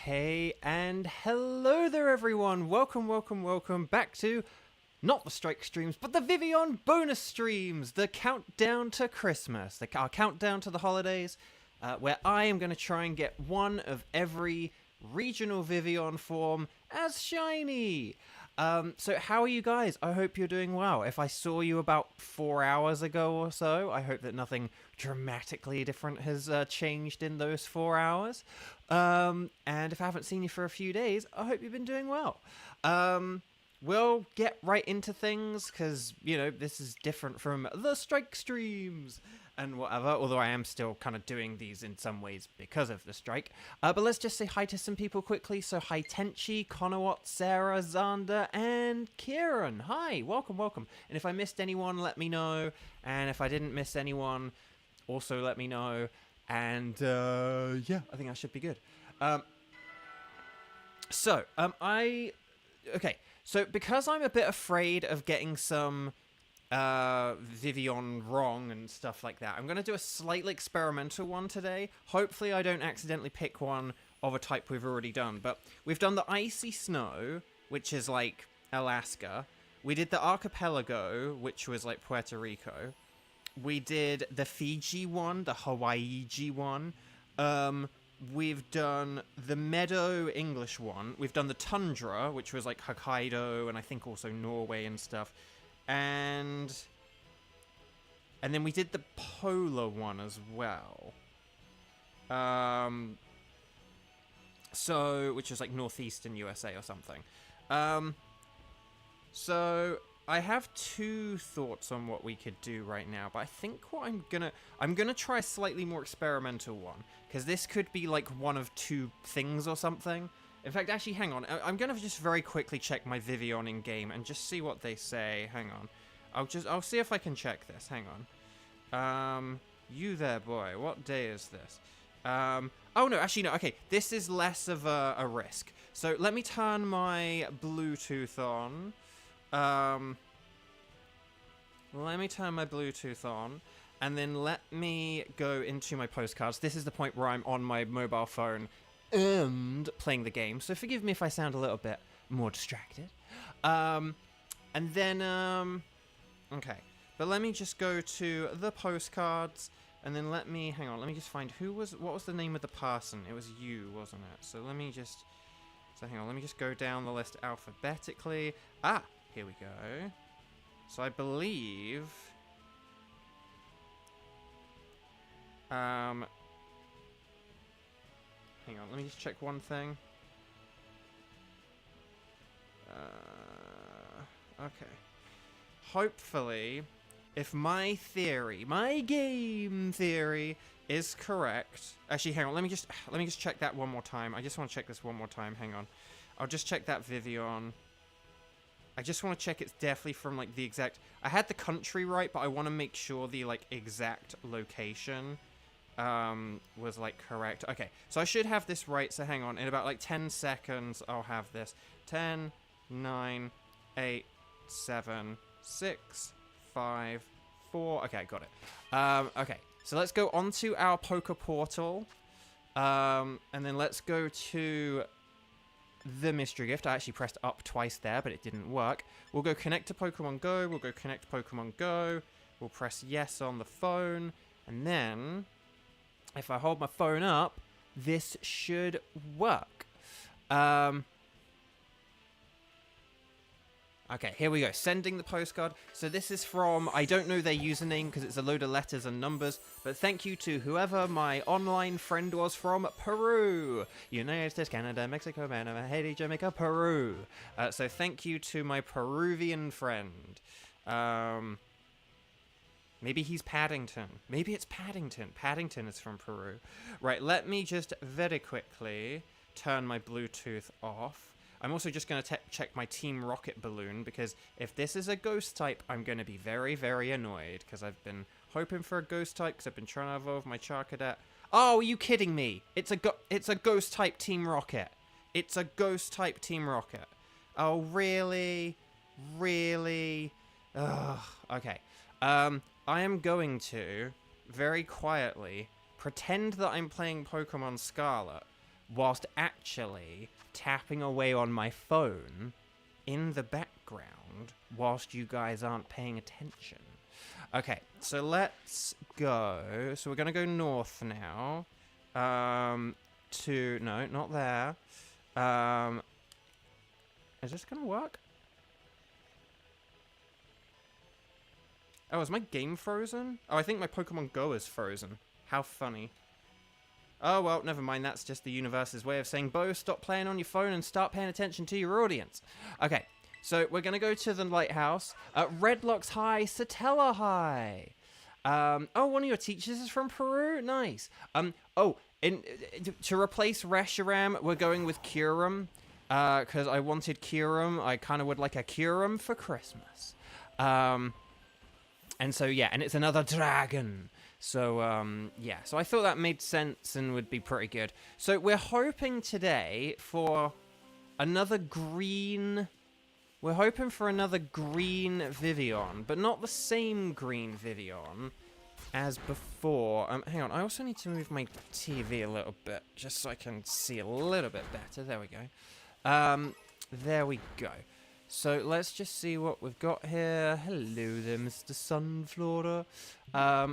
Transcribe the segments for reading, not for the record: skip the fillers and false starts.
Hey and hello there everyone, welcome back to not the strike streams but the Vivillon bonus streams, the countdown to Christmas, our countdown to the holidays, where I am going to try and get one of every regional Vivillon form as shiny. So how are you guys? I hope you're doing well. If I saw you about 4 hours ago or so, I hope that nothing dramatically different has changed in those 4 hours. And if I haven't seen you for a few days, I hope you've been doing well. We'll get right into things, because, you know, this is different from the strike streams and whatever, although I am still kind of doing these in some ways because of the strike. But let's just say hi to some people quickly. So hi Tenchi, Conowat, Sarah, Xander, and Kieran. Hi, welcome. And if I missed anyone, let me know. And if I didn't miss anyone, also let me know. And yeah, I think I should be good. Okay, so because I'm a bit afraid of getting some Vivillon wrong and stuff like that, I'm going to do a slightly experimental one today. Hopefully I don't accidentally pick one of a type we've already done, but we've done the icy snow, which is like Alaska. We did the archipelago, which was like Puerto Rico. We did the Fiji one, the Hawaii one. We've done the Meadow English one. We've done the Tundra, which was like Hokkaido and I think also Norway and stuff. And then we did the Polar one as well. Which is like northeastern USA or something. So I have two thoughts on what we could do right now, but I think what I'm gonna try a slightly more experimental one, because this could be like one of two things or something. In fact, actually, hang on. I'm gonna just very quickly check my Vivillon in game and just see what they say. Hang on. I'll see if I can check this. Hang on. You there, boy. What day is this? Oh no, actually no. Okay, this is less of a risk. So let me turn my Bluetooth on. Let me turn my Bluetooth on, and then let me go into my postcards. This is the point where I'm on my mobile phone and playing the game, so forgive me if I sound a little bit more distracted. And then, okay, but let me just go to the postcards, and then let me just find what was the name of the person? It was you, wasn't it? So let me just go down the list alphabetically. Ah, here we go. So I believe, hang on, let me just check one thing. Okay. Hopefully, if my game theory is correct. Actually, hang on, let me just check that one more time. I just want to check this one more time. Hang on. I'll just check that Vivillon. I just want to check it's definitely from, like, the exact... I had the country right, but I want to make sure the, like, exact location was, like, correct. Okay, so I should have this right, so hang on. In about, like, 10 seconds, I'll have this. 10, 9, 8, 7, 6, 5, 4... Okay, got it. Okay, so let's go onto our Poker Portal. And then let's go to the mystery gift. I actually pressed up twice there, but it didn't work. We'll go connect to Pokemon Go. We'll go connect to Pokemon Go. We'll press yes on the phone. And then, if I hold my phone up, this should work. Okay, here we go. Sending the postcard. So this is from, I don't know their username because it's a load of letters and numbers, but thank you to whoever my online friend was from Peru. United States, Canada, Mexico, Panama, Haiti, Jamaica, Peru. So thank you to my Peruvian friend. Maybe he's Paddington. Maybe it's Paddington. Paddington is from Peru. Right, let me just very quickly turn my Bluetooth off. I'm also just going to check my Team Rocket balloon, because if this is a ghost type, I'm going to be very, very annoyed, because I've been hoping for a ghost type, because I've been trying to evolve my Charcadet. Oh, are you kidding me? It's a ghost type Team Rocket. It's a ghost type Team Rocket. Oh, really? Really? Ugh. Okay. I am going to, very quietly, pretend that I'm playing Pokemon Scarlet, whilst actually tapping away on my phone in the background whilst you guys aren't paying attention. Okay, so let's go. So we're going to go north now. No, not there. Is this going to work? Oh, is my game frozen? Oh, I think my Pokemon Go is frozen. How funny. Oh, well, never mind. That's just the universe's way of saying, Beau, stop playing on your phone and start paying attention to your audience. Okay, so we're going to go to the lighthouse. Redlocks High, Satella High. Oh, one of your teachers is from Peru? Nice. To replace Reshiram, we're going with Kyurem. Because I wanted Kyurem. I kind of would like a Kyurem for Christmas. And so, yeah, and it's another dragon. So, yeah, so I thought that made sense and would be pretty good. So we're hoping today for another green... We're hoping for another green Vivillon, but not the same green Vivillon as before. Hang on, I also need to move my TV a little bit, just so I can see a little bit better. There we go. There we go. So let's just see what we've got here. Hello there, Mr. Sunflora.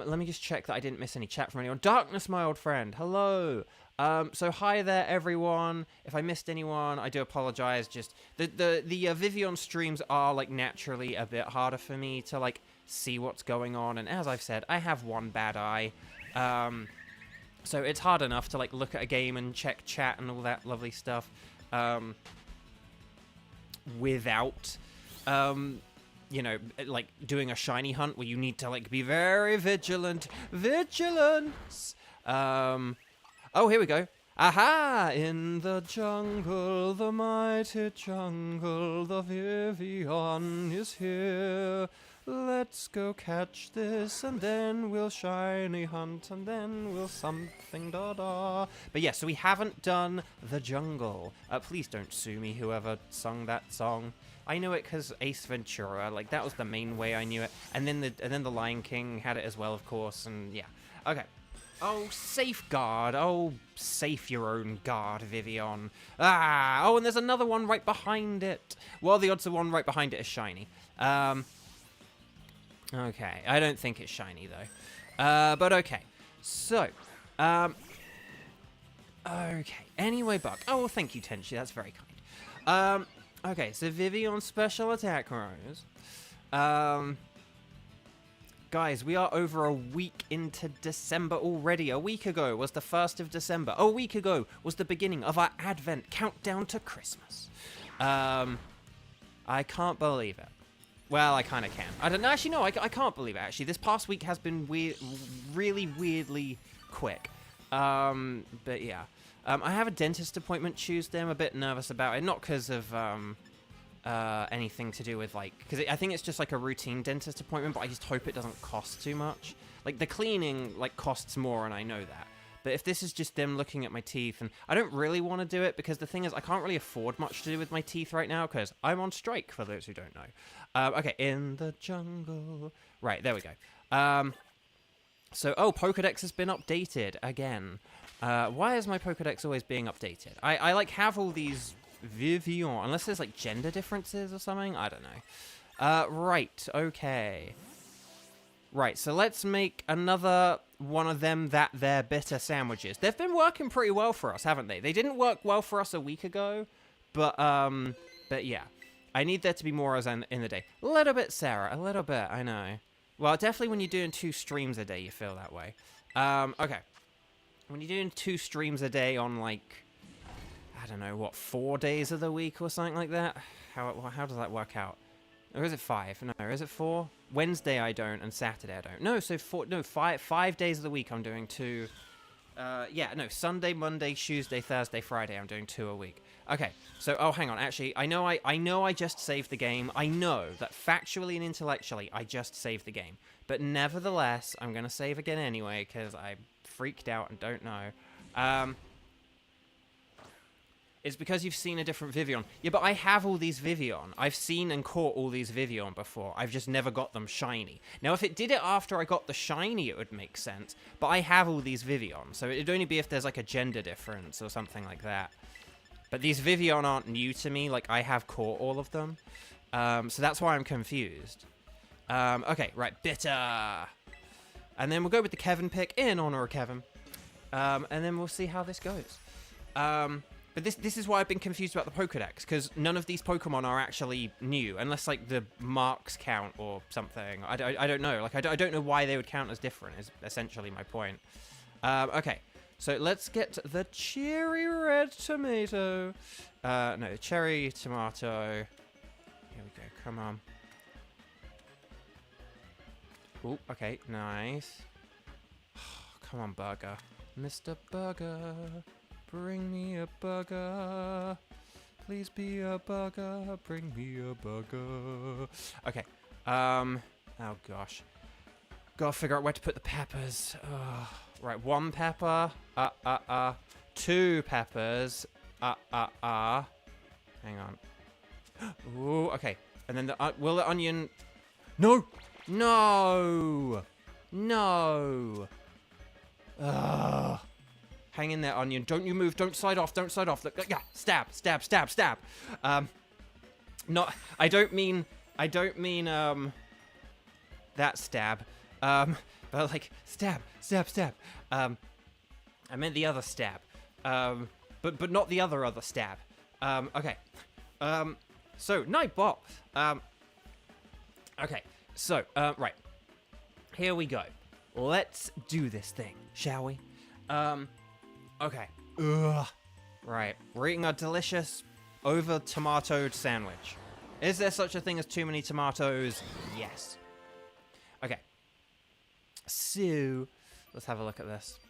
Let me just check that I didn't miss any chat from anyone. Darkness, my old friend. Hello. So hi there, everyone. If I missed anyone, I do apologize. Just the Vivillon streams are like naturally a bit harder for me to like see what's going on. And as I've said, I have one bad eye. So it's hard enough to like look at a game and check chat and all that lovely stuff. Without, you know, like doing a shiny hunt where you need to like be very vigilant. Vigilance! Oh, here we go. Aha! In the jungle, the mighty jungle, the Vivillon is here. Let's go catch this, and then we'll shiny hunt, and then we'll something da-da. But yeah, so we haven't done the jungle. Please don't sue me, whoever sung that song. I know it because Ace Ventura, like, that was the main way I knew it. And then the Lion King had it as well, of course, and yeah. Okay. Oh, safeguard. Oh, safe your own guard, Vivillon. Ah! Oh, and there's another one right behind it. Well, the odds of one right behind it is shiny. Okay, I don't think it's shiny, though. But okay. So, okay. Anyway, Buck. Oh, well, thank you, Tenchi. That's very kind. Okay, so Vivillon special attack rose. Guys, we are over a week into December already. A week ago was the 1st of December. A week ago was the beginning of our Advent countdown to Christmas. I can't believe it. Well, I kind of can. I don't know. Actually, no, I can't believe it, actually. This past week has been really weirdly quick. But yeah. I have a dentist appointment Tuesday. I'm a bit nervous about it. Not because of anything to do with, like... Because I think it's just, like, a routine dentist appointment, but I just hope it doesn't cost too much. Like, the cleaning, like, costs more, and I know that. But if this is just them looking at my teeth, and I don't really want to do it, because the thing is, I can't really afford much to do with my teeth right now, because I'm on strike, for those who don't know. Okay, in the jungle. Right, there we go. So, oh, Pokedex has been updated again. Why is my Pokedex always being updated? I like, have all these Vivillon, unless there's, like, gender differences or something? I don't know. Right, okay. Right, so let's make another one of them they're bitter sandwiches. They've been working pretty well for us, haven't they? They didn't work well for us a week ago, but yeah. I need there to be more as in the day. A little bit, Sarah, a little bit, I know. Well, definitely when you're doing 2 streams a day, you feel that way. Okay. When you're doing 2 streams a day on, like, I don't know, what, 4 days of the week or something like that? How does that work out? Or is it 5? No, is it 4? Wednesday I don't, and Saturday I don't. No, so 5 days of the week I'm doing 2. Yeah, no, Sunday, Monday, Tuesday, Thursday, Friday I'm doing 2 a week. Okay, so, oh, hang on, actually, I know I just saved the game. I know that factually and intellectually I just saved the game. But nevertheless, I'm going to save again anyway, because I freaked out and don't know. It's because you've seen a different Vivillon. Yeah, but I have all these Vivillon. I've seen and caught all these Vivillon before. I've just never got them shiny. Now, if it did it after I got the shiny, it would make sense. But I have all these Vivillon, so it'd only be if there's like a gender difference or something like that. But these Vivillon aren't new to me. Like, I have caught all of them. So that's why I'm confused. Okay, right, bitter. And then we'll go with the Kevin pick in honor of Kevin. And then we'll see how this goes. But this is why I've been confused about the Pokédex, because none of these Pokemon are actually new, unless, like, the marks count or something. I don't know. Like, I don't know why they would count as different, is essentially my point. Okay, so let's get the cherry red tomato. No, cherry tomato. Here we go, come on. Ooh, okay, nice. Come on, Burger. Mr. Burger. Bring me a burger. Please be a burger. Bring me a burger. Okay. Oh gosh. Gotta figure out where to put the peppers. Right, 1 pepper. 2 peppers. Hang on. Ooh, okay. And then will the onion... No! No! No! Ugh. Hang in there, onion. Don't you move. Don't slide off. Don't slide off. Look, yeah. Stab. Stab. Stab. Stab. Not. I don't mean. That stab. But like stab. Stab. Stab. I meant the other stab. But not the other stab. Okay. So Nightbot. Okay. So right. Here we go. Let's do this thing, shall we? Okay. Ugh. Right. We're eating a delicious over-tomatoed sandwich. Is there such a thing as too many tomatoes? Yes. Okay. So, let's have a look at this.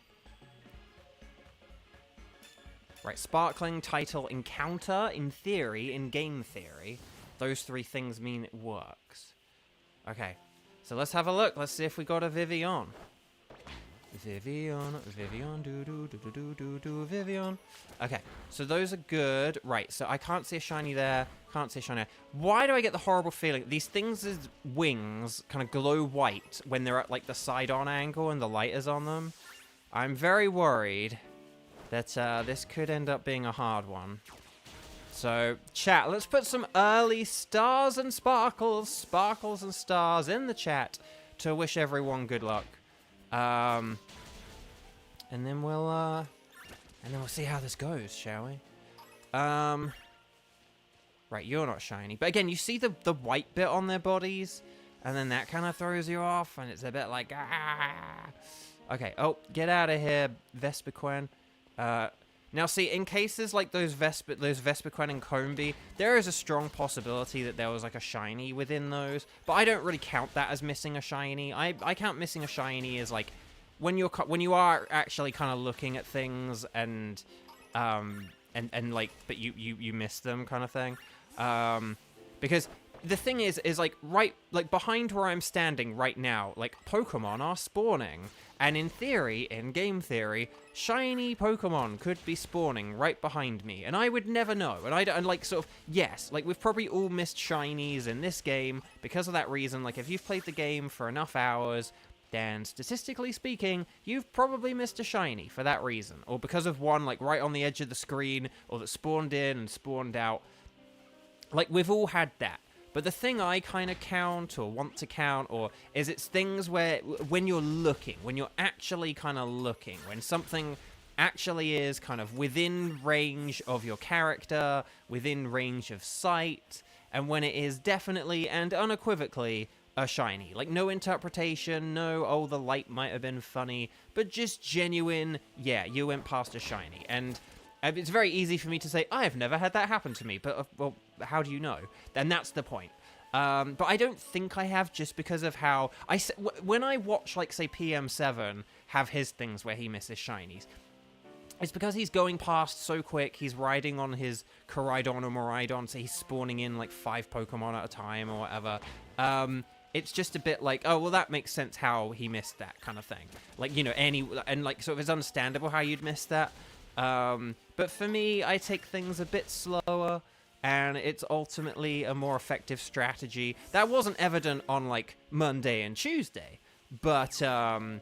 Right. Sparkling, title, encounter, in theory, in game theory. Those 3 things mean it works. Okay. So let's have a look. Let's see if we got a Vivillon. Vivillon, Vivillon. Okay, so those are good. Right, so I can't see a shiny there. Can't see a shiny there. Why do I get the horrible feeling these things' wings kind of glow white when they're at like the side-on angle and the light is on them? I'm very worried that this could end up being a hard one. So, chat, let's put some early stars and sparkles and stars in the chat to wish everyone good luck. And then we'll see how this goes, shall we? Right, you're not shiny. But again, you see the white bit on their bodies, and then that kind of throws you off, and it's a bit like, ah. Okay, oh, get out of here, Vespiquen. Now, see, in cases like those Vespiquen and Combee, there is a strong possibility that there was, like, a shiny within those. But I don't really count that as missing a shiny. I count missing a shiny as, like, when you are actually kind of looking at things and like, but you miss them kind of thing. Because the thing is like, right, like, behind where I'm standing right now, like, Pokemon are spawning. And in theory, in game theory, shiny Pokemon could be spawning right behind me, and I would never know. And like, sort of, yes, like, we've probably all missed shinies in this game because of that reason. Like, if you've played the game for enough hours, then statistically speaking, you've probably missed a shiny for that reason, or because of one, like, right on the edge of the screen, or that spawned in and spawned out. Like, we've all had that. But the thing I kind of count, or want to count, or is it's things where, when you're looking, when you're actually kind of looking, when something actually is kind of within range of your character, within range of sight, and when it is definitely and unequivocally a shiny. Like, no interpretation, no, oh, the light might have been funny, but just genuine, yeah, you went past a shiny. And it's very easy for me to say, I've never had that happen to me, but, well, how do you know? And that's the point. But I don't think I have, just because of how... when I watch, like, say, PM7 have his things where he misses shinies, it's because he's going past so quick, he's riding on his Koraidon or Miraidon, so he's spawning in, like, 5 Pokemon at a time or whatever. It's just a bit like, oh, well, that makes sense how he missed that kind of thing. Like, you know, and, like, sort of it's understandable how you'd miss that. But for me, I take things a bit slower, and it's ultimately a more effective strategy. That wasn't evident on like Monday and Tuesday, but from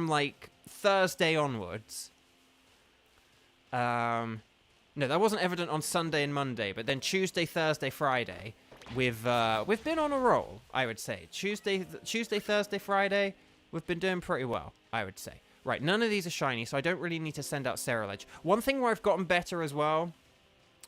like Thursday onwards, no, that wasn't evident on Sunday and Monday, but then Tuesday, Thursday, Friday, we've been on a roll, I would say. Tuesday, Thursday, Friday, we've been doing pretty well, I would say. Right, none of these are shiny, so I don't really need to send out Ceruledge. One thing where I've gotten better as well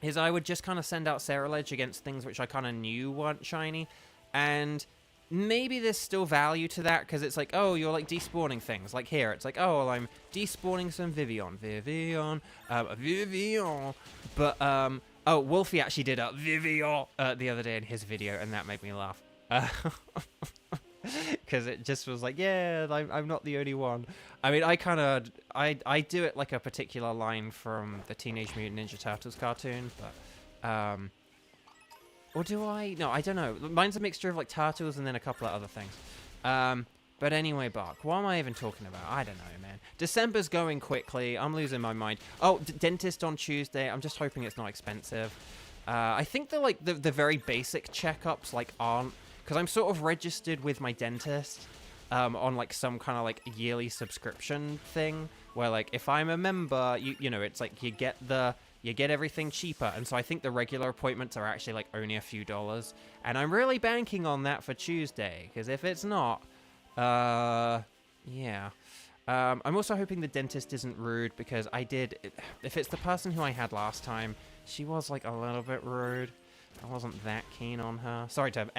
is I would just kind of send out Ceruledge against things which I kind of knew weren't shiny, and maybe there's still value to that, because it's like, oh, you're like despawning things. Like here, it's like, oh, well, I'm despawning some Vivillon. Vivillon. But, oh, Wolfie actually did a Vivillon the other day in his video, and that made me laugh. Because it just was like, yeah, I'm not the only one. I mean, I do it like a particular line from the Teenage Mutant Ninja Turtles cartoon, but, or do I? No, I don't know. Mine's a mixture of like Turtles and then a couple of other things. But anyway, Bark, what am I even talking about? I don't know, man. December's going quickly. I'm losing my mind. Oh, dentist on Tuesday. I'm just hoping it's not expensive. I think the very basic checkups like aren't, because I'm sort of registered with my dentist on like some kind of like yearly subscription thing where like if I'm a member, you know, it's like you get everything cheaper, and so I think the regular appointments are actually like only a few dollars, and I'm really banking on that for Tuesday, because if it's not, yeah. I'm also hoping the dentist isn't rude, because if it's the person who I had last time, she was like a little bit rude. I wasn't that keen on her. Sorry to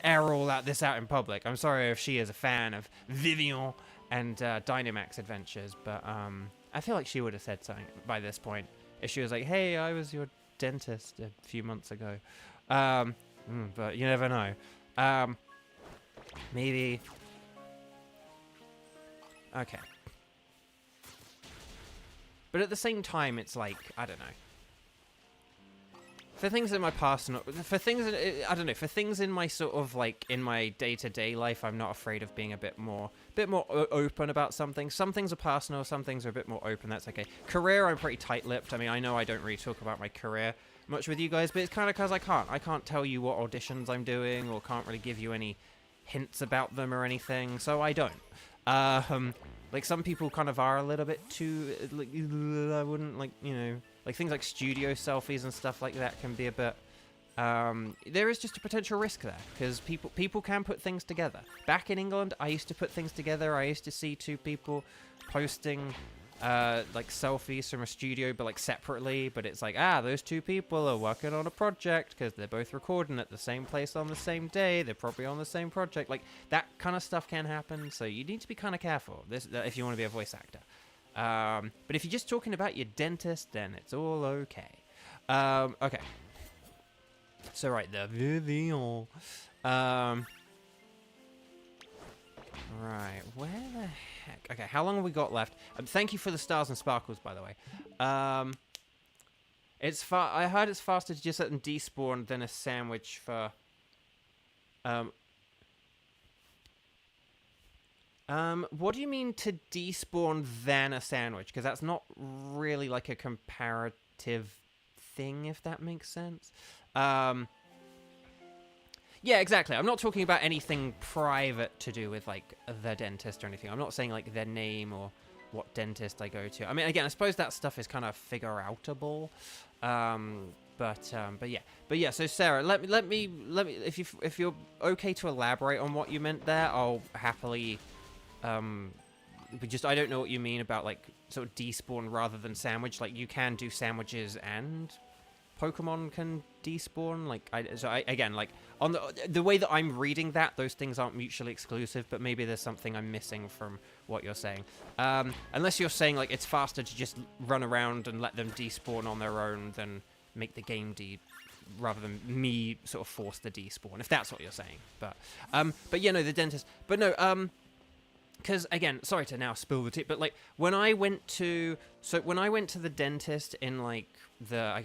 air all this out in public. I'm sorry if she is a fan of Vivillon and Dynamax Adventures, but I feel like she would have said something by this point. If she was like, hey, I was your dentist a few months ago. But you never know. Maybe. Okay. But at the same time, it's like, I don't know. For things in my personal, for things in my sort of like in my day-to-day life, I'm not afraid of being a bit more open about something. Some things are personal, some things are a bit more open. That's okay. Career, I'm pretty tight-lipped. I mean, I know I don't really talk about my career much with you guys, but it's kind of because I can't tell you what auditions I'm doing, or can't really give you any hints about them or anything, so I don't. Like some people kind of are a little bit too, like, I wouldn't, like, you know, like things like studio selfies and stuff like that can be a bit, there is just a potential risk there, because people can put things together. Back in England, I used to put things together. I used to see two people posting, like selfies from a studio, but like separately, but it's like, those two people are working on a project because they're both recording at the same place on the same day. They're probably on the same project. Like that kind of stuff can happen, so you need to be kind of careful if you want to be a voice actor. But if you're just talking about your dentist, then it's all okay. Okay. So right, the Vivillon. Right, where the heck? Okay, how long have we got left? Thank you for the stars and sparkles, by the way. I heard it's faster to just let them despawn than a sandwich for. What do you mean to despawn than a sandwich? Because that's not really like a comparative thing, if that makes sense. Yeah, exactly. I'm not talking about anything private to do with, like, the dentist or anything. I'm not saying, like, their name or what dentist I go to. I mean, again, I suppose that stuff is kind of figure-outable. But yeah. So Sarah, let me. If you're okay to elaborate on what you meant there, I'll happily. I don't know what you mean about like sort of despawn rather than sandwich. Like you can do sandwiches and Pokemon can despawn. Like again, like on the way that I'm reading that, those things aren't mutually exclusive. But maybe there's something I'm missing from what you're saying. Unless you're saying like it's faster to just run around and let them despawn on their own than make the game rather than me sort of force the despawn. If that's what you're saying. But yeah, no, the dentist. But no, because again, sorry to now spill the tea, but like when I went to the dentist in like the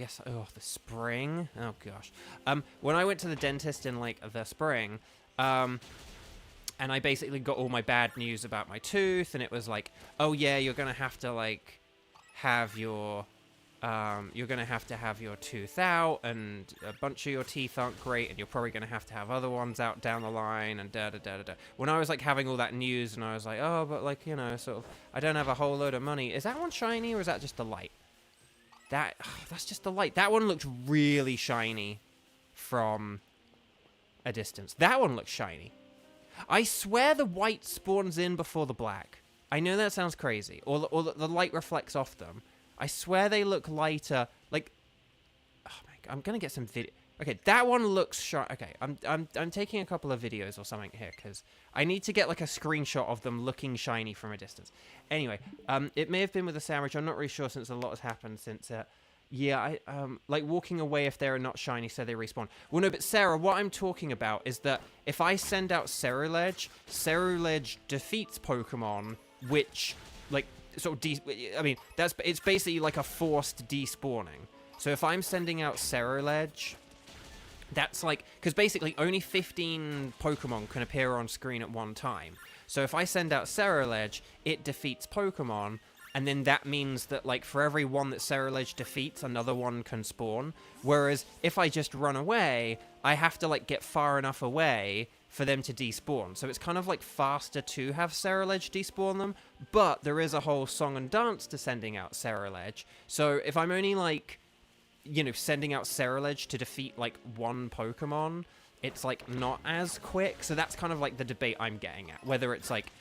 spring. Oh gosh. When I went to the dentist in like the spring, And I basically got all my bad news about my tooth, and it was like, oh yeah, you're gonna have to like have your you're gonna have to have your tooth out, and a bunch of your teeth aren't great, and you're probably gonna have to have other ones out down the line, and da da da da da. When I was like having all that news, and I was like, oh, but like, you know, sort of, I don't have a whole load of money. Is that one shiny, or is that just the light? That's just the light. That one looked really shiny from a distance. That one looks shiny. I swear the white spawns in before the black. I know that sounds crazy. Or the light reflects off them. I swear they look lighter. Like, oh my God, I'm gonna get some video. Okay, that one looks shiny. Okay, I'm taking a couple of videos or something here because I need to get like a screenshot of them looking shiny from a distance. Anyway, it may have been with a sandwich. I'm not really sure since a lot has happened since. Yeah, like walking away if they're not shiny, so they respawn. Well, no, but Sarah, what I'm talking about is that if I send out Ceruledge, Ceruledge defeats Pokemon, which, like, sort of, I mean, it's basically like a forced despawning. So if I'm sending out Ceruledge, that's like, because basically only 15 Pokemon can appear on screen at one time. So if I send out Ceruledge, it defeats Pokemon, and then that means that, like, for every one that Ceruledge defeats, another one can spawn. Whereas if I just run away, I have to, like, get far enough away for them to despawn. So it's kind of, like, faster to have Ceruledge despawn them, but there is a whole song and dance to sending out Ceruledge. So if I'm only, like, you know, sending out Ceruledge to defeat, like, one Pokemon, it's, like, not as quick. So that's kind of, like, the debate I'm getting at. Whether it's, like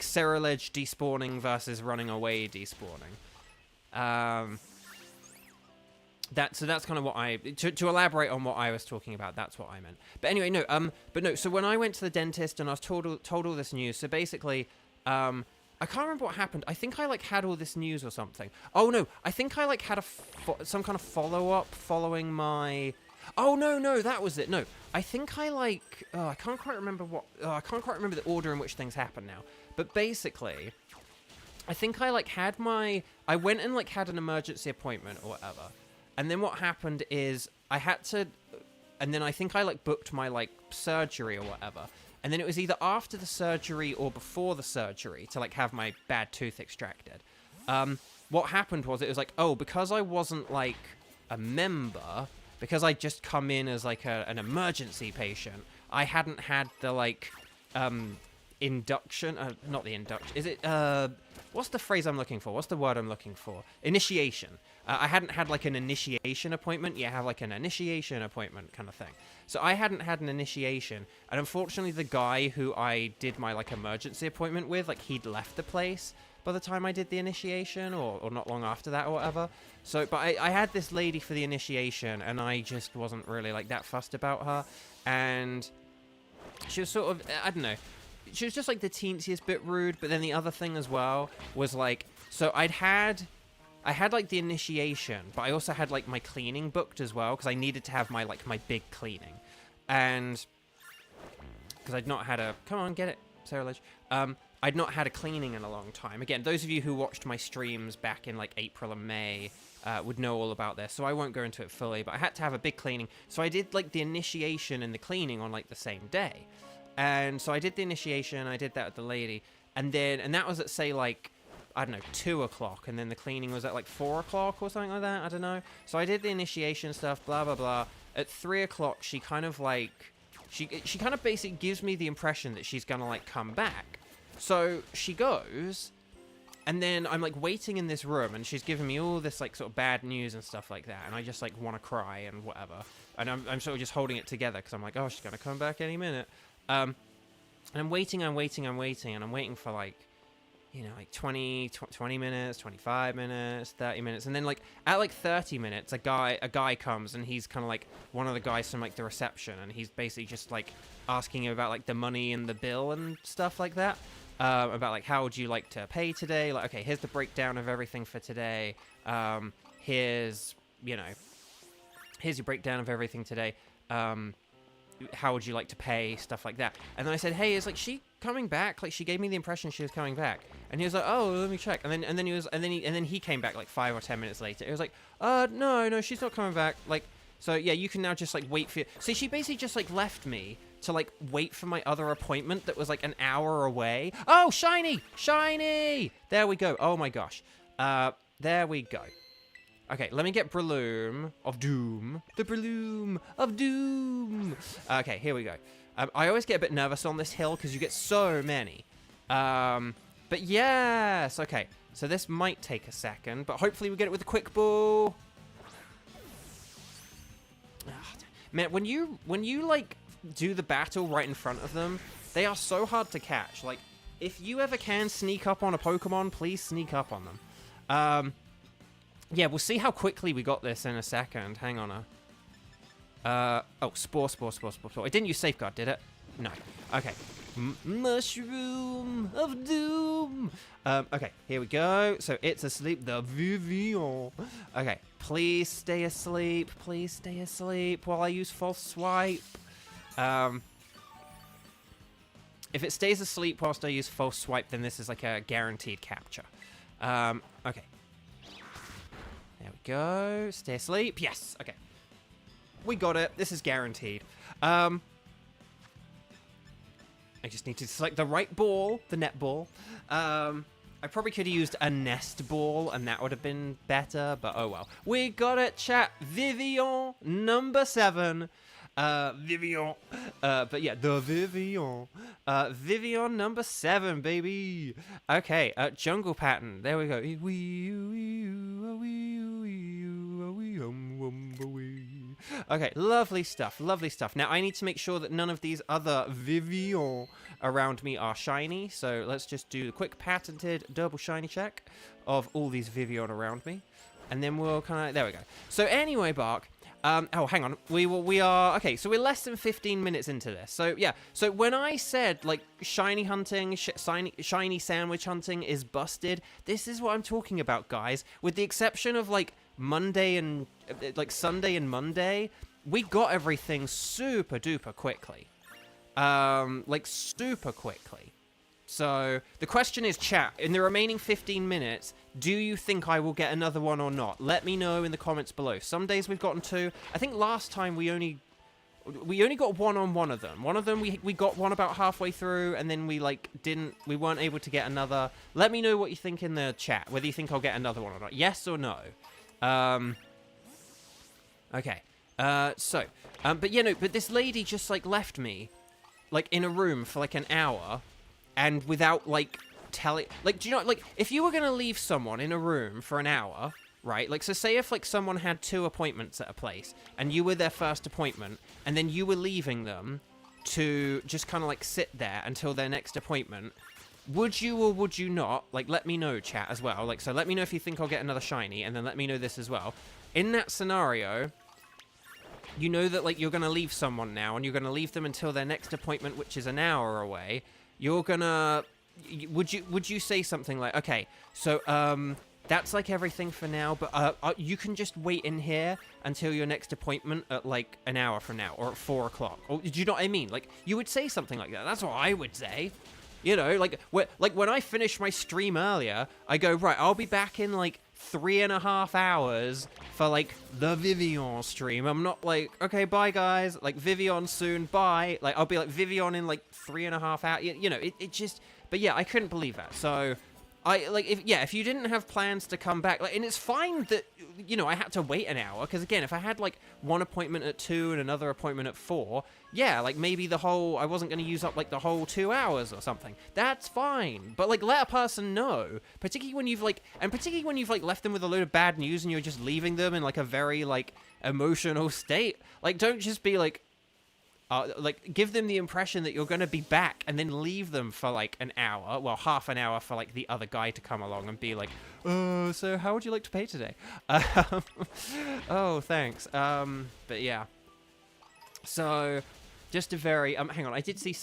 Ceruledge despawning versus running away despawning. So that's kind of what to elaborate on what I was talking about. That's what I meant. But anyway, no. So when I went to the dentist and I was told all this news. So basically, I can't remember what happened. I think I like had all this news or something. Oh no, I think I like had some kind of follow up following my. Oh no, that was it. No, I think I like. I can't quite remember what. I can't quite remember the order in which things happen now. But basically, I think I like had my. I went and like had an emergency appointment or whatever, and then what happened is I had to, and then I think I like booked my like surgery or whatever, and then it was either after the surgery or before the surgery to like have my bad tooth extracted. What happened was it was like, oh, because I wasn't like a member. Because I'd just come in as, like, an emergency patient, I hadn't had the, like, induction... not the induction... Is it, what's the phrase I'm looking for? What's the word I'm looking for? Initiation. I hadn't had, like, an initiation appointment. You have, like, an initiation appointment kind of thing. So I hadn't had an initiation. And unfortunately, the guy who I did my, like, emergency appointment with, like, he'd left the place by the time I did the initiation, or not long after that or whatever. So, but I had this lady for the initiation, and I just wasn't really, like, that fussed about her. And she was sort of, I don't know, she was just, like, the teensiest bit rude. But then the other thing as well was, like, so I had, like, the initiation, but I also had, like, my cleaning booked as well, because I needed to have my, like, my big cleaning. And because I'd not had a, come on, get it, Ceruledge. I'd not had a cleaning in a long time. Again, those of you who watched my streams back in, like, April and May would know all about this, so I won't go into it fully, but I had to have a big cleaning. So I did, like, the initiation and the cleaning on, like, the same day. And so I did the initiation, I did that with the lady, and that was at, say, like, I don't know, 2 o'clock, and then the cleaning was at, like, 4 o'clock or something like that, I don't know. So I did the initiation stuff, blah, blah, blah. At 3 o'clock, she kind of, like, she kind of basically gives me the impression that she's gonna, like, come back. So she goes, and then I'm, like, waiting in this room, and she's giving me all this, like, sort of bad news and stuff like that, and I just, like, want to cry and whatever. And I'm sort of just holding it together, because I'm like, oh, she's going to come back any minute. And I'm waiting, and I'm waiting for, like, you know, like 20 minutes, 25 minutes, 30 minutes. And then, like, at, like, 30 minutes, a guy comes, and he's kind of, like, one of the guys from, like, the reception, and he's basically just, like, asking you about, like, the money and the bill and stuff like that. About, like, how would you like to pay today? Like, okay, here's the breakdown of everything for today. Here's your breakdown of everything today. How would you like to pay? Stuff like that. And then I said, hey, is, like, she coming back? Like, she gave me the impression she was coming back. And he was like, oh, let me check. And then he came back, like, 5 or 10 minutes later. It was like, no, she's not coming back. Like, So, yeah, you can now just, like, wait for... See, she basically just, like, left me to, like, wait for my other appointment that was, like, an hour away. Oh, shiny! Shiny! There we go. Oh, my gosh. There we go. Okay, let me get Breloom of Doom. The Breloom of Doom. Okay, here we go. I always get a bit nervous on this hill because you get so many. But yes, okay. So this might take a second, but hopefully we get it with a quick ball. Man, when you like do the battle right in front of them, they are so hard to catch. Like, if you ever can sneak up on a Pokemon, please sneak up on them. Yeah, we'll see how quickly we got this in a second. Hang on oh, Spore. It didn't use Safeguard, did it? No. Okay. Mushroom of Doom. Okay, here we go. So it's asleep. The Vivillon. Okay, please stay asleep. Please stay asleep while I use False Swipe. If it stays asleep whilst I use False Swipe, then this is like a guaranteed capture. Okay. There we go. Stay asleep. Yes. Okay. We got it. This is guaranteed. I just need to select the right ball, the net ball. I probably could have used a nest ball, and that would have been better, but oh well. We got it, chat. Vivillon number 7. Vivillon. But yeah, the Vivillon. Vivillon number 7, baby. Okay, jungle pattern. There we go. Okay, lovely stuff, lovely stuff. Now, I need to make sure that none of these other Vivillon around me are shiny, so let's just do the quick patented double shiny check of all these Vivillon around me, and then we'll kind of... There we go. So anyway, Bark... oh, hang on. We are... Okay, so we're less than 15 minutes into this. So, yeah. So, when I said, like, shiny hunting, shiny sandwich hunting is busted, this is what I'm talking about, guys. With the exception of, like, Monday and... Like, Sunday and Monday, we got everything super duper quickly. Like, super quickly. So, the question is, chat, in the remaining 15 minutes, do you think I will get another one or not? Let me know in the comments below. Some days we've gotten 2. I think last time we only got 1 on one of them. One of them we got one about halfway through, and then we weren't able to get another. Let me know what you think in the chat, whether you think I'll get another one or not. Yes or no? Okay. But yeah, no, but this lady just, like, left me, like, in a room for, like, an hour, and without, like, telling... Like, do you know, like, if you were gonna leave someone in a room for an hour, right? Like, so say if, like, someone had 2 appointments at a place, and you were their first appointment, and then you were leaving them to just kind of, like, sit there until their next appointment, would you or would you not... Like, let me know, chat, as well. Like, so let me know if you think I'll get another shiny, and then let me know this as well. In that scenario... You know that, like, you're going to leave someone now, and you're going to leave them until their next appointment, which is an hour away. You're going to... Would you say something like, okay, so, that's, like, everything for now, but, you can just wait in here until your next appointment at, like, an hour from now, or at 4 o'clock. Or, do you know what I mean? Like, you would say something like that. That's what I would say. You know, like when I finished my stream earlier, I go, right, I'll be back in, like, 3.5 hours for, like, the Vivillon stream. I'm not like, okay, bye, guys. Like, Vivillon soon, bye. Like, I'll be like, Vivillon in, like, 3.5 hours. You know, it just... But, yeah, I couldn't believe that. So, if you didn't have plans to come back... Like, and it's fine that, you know, I had to wait an hour. Because, again, if I had, like, one appointment at 2 and another appointment at 4... Yeah, like, maybe I wasn't going to use up, like, the whole 2 hours or something. That's fine. But, like, let a person know. Particularly when you've, like... And particularly when you've, like, left them with a load of bad news and you're just leaving them in, like, a very, like, emotional state. Like, don't just be, like... give them the impression that you're going to be back and then leave them for, like, an hour. Well, half an hour for, like, the other guy to come along and be like, oh, so how would you like to pay today? Oh, thanks. But, yeah. So... Just a very... hang on, I did see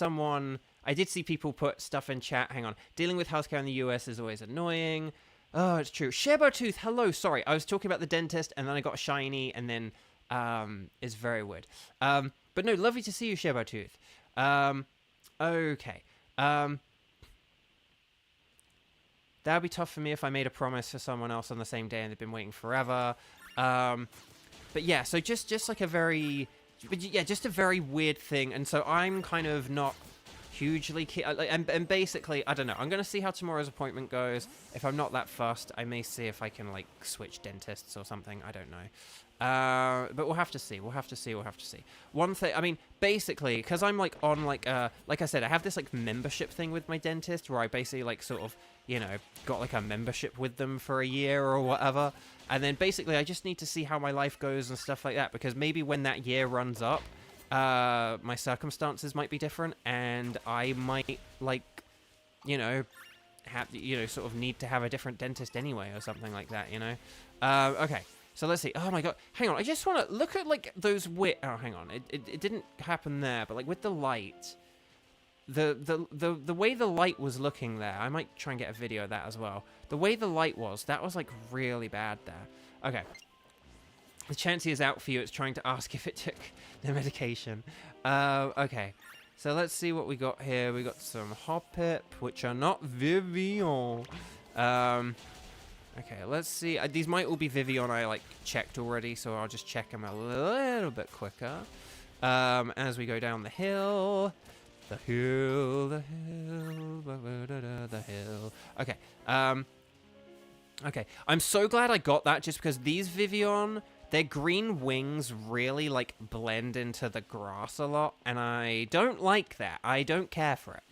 people put stuff in chat. Hang on. Dealing with healthcare in the US is always annoying. Oh, it's true. Tooth, hello. Sorry, I was talking about the dentist, and then I got a shiny, and then, it's very weird. But no, lovely to see you, Tooth. Okay. That would be tough for me if I made a promise for someone else on the same day and they've been waiting forever. But but yeah, so just like a very, but yeah, just a very weird thing. And so I'm kind of not hugely and basically, I don't know, I'm gonna see how tomorrow's appointment goes. If I'm not that fussed, I may see if I can like switch dentists or something. I don't know, but we'll have to see. One thing, I mean, basically, because I'm like on like I said, I have this like membership thing with my dentist where I basically like sort of, you know, got like a membership with them for a year or whatever, and then basically I just need to see how my life goes and stuff like that, because maybe when that year runs up, my circumstances might be different, and I might, like, you know, have, you know, sort of need to have a different dentist anyway or something like that, you know. Okay, so let's see. Oh my god, hang on, I just want to look at like those oh, hang on, it didn't happen there, but like with the light, the way the light was looking there, I might try and get a video of that as well. The way the light was, that was like really bad there. Okay. The Chansey is out for you. It's trying to ask if it took the medication. Okay. So let's see what we got here. We got some Hoppip, which are not Vivillon. Okay, let's see. These might all be Vivillon I, like, checked already, so I'll just check them a little bit quicker. As we go down the hill. The hill, the hill, the hill. Okay. Okay. I'm so glad I got that, just because these Vivillon, their green wings really, like, blend into the grass a lot, and I don't like that. I don't care for it.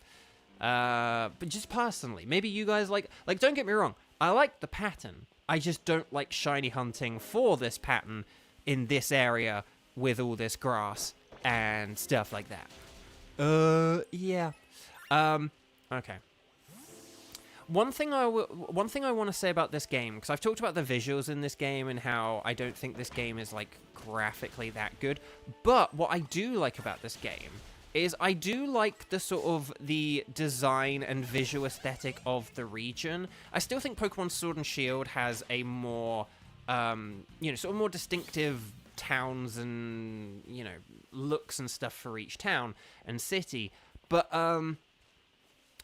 But just personally, maybe you guys like, don't get me wrong, I like the pattern. I just don't like shiny hunting for this pattern in this area with all this grass and stuff like that. Yeah. Okay. One thing I want to say about this game, because I've talked about the visuals in this game and how I don't think this game is, like, graphically that good, but what I do like about this game is I do like the sort of the design and visual aesthetic of the region. I still think Pokemon Sword and Shield has a more, you know, sort of more distinctive towns and, you know, looks and stuff for each town and city, but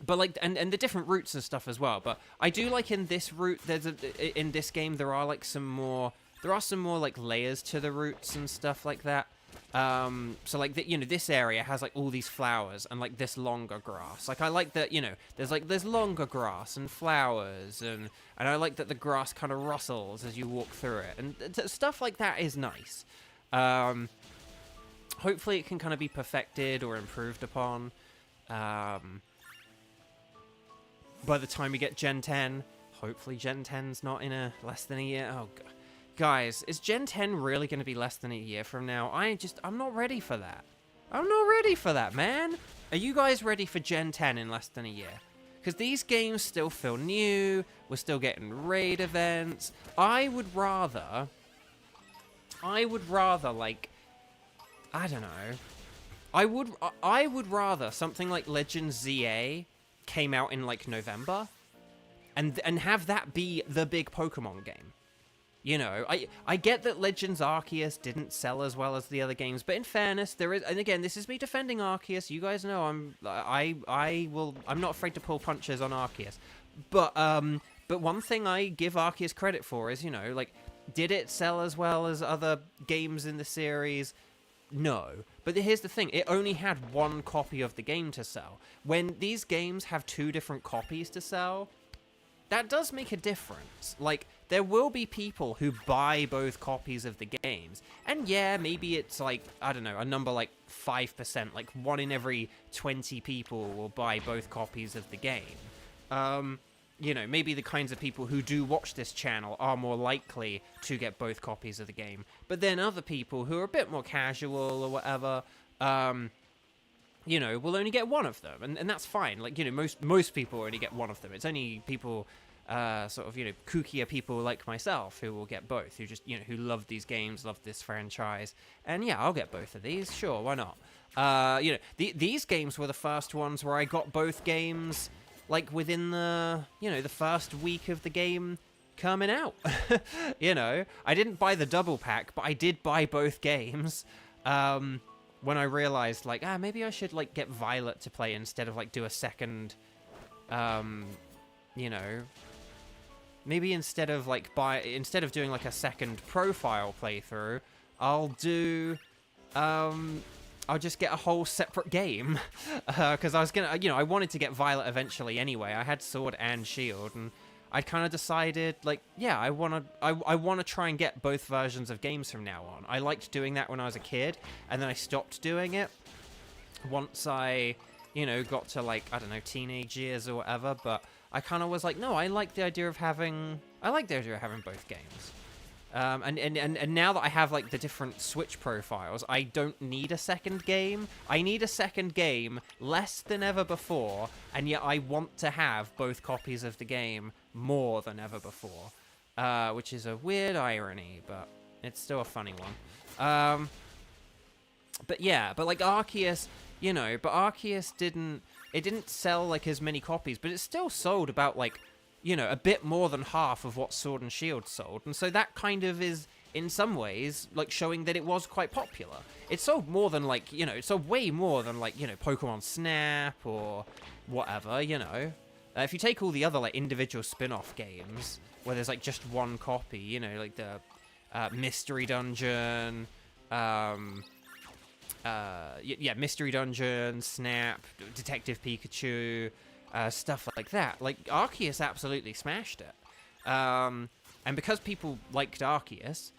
like, and the different routes and stuff as well. But I do like in this route, in this game, there are some more like layers to the routes and stuff like that. So like, you know, this area has like all these flowers and like this longer grass. Like, I like that, you know, there's longer grass and flowers, and I like that the grass kind of rustles as you walk through it, and stuff like that is nice. Hopefully it can kind of be perfected or improved upon. By the time we get Gen 10, hopefully Gen 10's not in less than a year. Oh, God. Guys, is Gen 10 really going to be less than a year from now? I'm not ready for that. I'm not ready for that, man. Are you guys ready for Gen 10 in less than a year? Because these games still feel new. We're still getting raid events. I would rather, like, I don't know. I would rather something like Legends ZA came out in like November and have that be the big Pokemon game. You know, I get that Legends Arceus didn't sell as well as the other games, but in fairness, there is, and again, this is me defending Arceus. You guys know I'm not afraid to pull punches on Arceus. But one thing I give Arceus credit for is, you know, like, did it sell as well as other games in the series? No. But here's the thing, it only had one copy of the game to sell. When these games have two different copies to sell, that does make a difference. Like, there will be people who buy both copies of the games. And yeah, maybe it's like, I don't know, a number like 5%, like 1 in every 20 people will buy both copies of the game. You know, maybe the kinds of people who do watch this channel are more likely to get both copies of the game. But then other people who are a bit more casual or whatever, you know, will only get one of them. And that's fine. Like, you know, most people only get one of them. It's only people, sort of, you know, kookier people like myself who will get both, who just, you know, who love these games, love this franchise. And yeah, I'll get both of these. Sure, why not? You know, these games were the first ones where I got both games, like, within the, you know, the first week of the game coming out. You know, I didn't buy the double pack, but I did buy both games. When I realized, like, maybe I should, like, get Violet to play instead of, like, do a second, you know, maybe instead of, like, instead of doing, like, a second profile playthrough, I'll do, I'll just get a whole separate game, because I was gonna, I wanted to get Violet eventually anyway. I had Sword and Shield, and I kind of decided, like, yeah, I wanna try and get both versions of games from now on. I liked doing that when I was a kid, and then I stopped doing it once I, got to, like, I don't know, teenage years or whatever. But I kind of was like, no, I like the idea of having both games. And now that I have, like, the different Switch profiles, I don't need a second game. I need a second game less than ever before, and yet I want to have both copies of the game more than ever before. Which is a weird irony, but it's still a funny one. But yeah, but, like, Arceus, but Arceus didn't sell, like, as many copies, but it still sold about, like, a bit more than half of what Sword and Shield sold. And so that kind of is, in some ways, like, showing that it was quite popular. It sold more than, like, it sold way more than, like, Pokemon Snap or whatever, If you take all the other, like, individual spin-off games, where there's, like, just one copy, like the Mystery Dungeon, Mystery Dungeon, Snap, Detective Pikachu, stuff like that. Like, Arceus absolutely smashed it. And because people liked Arceus,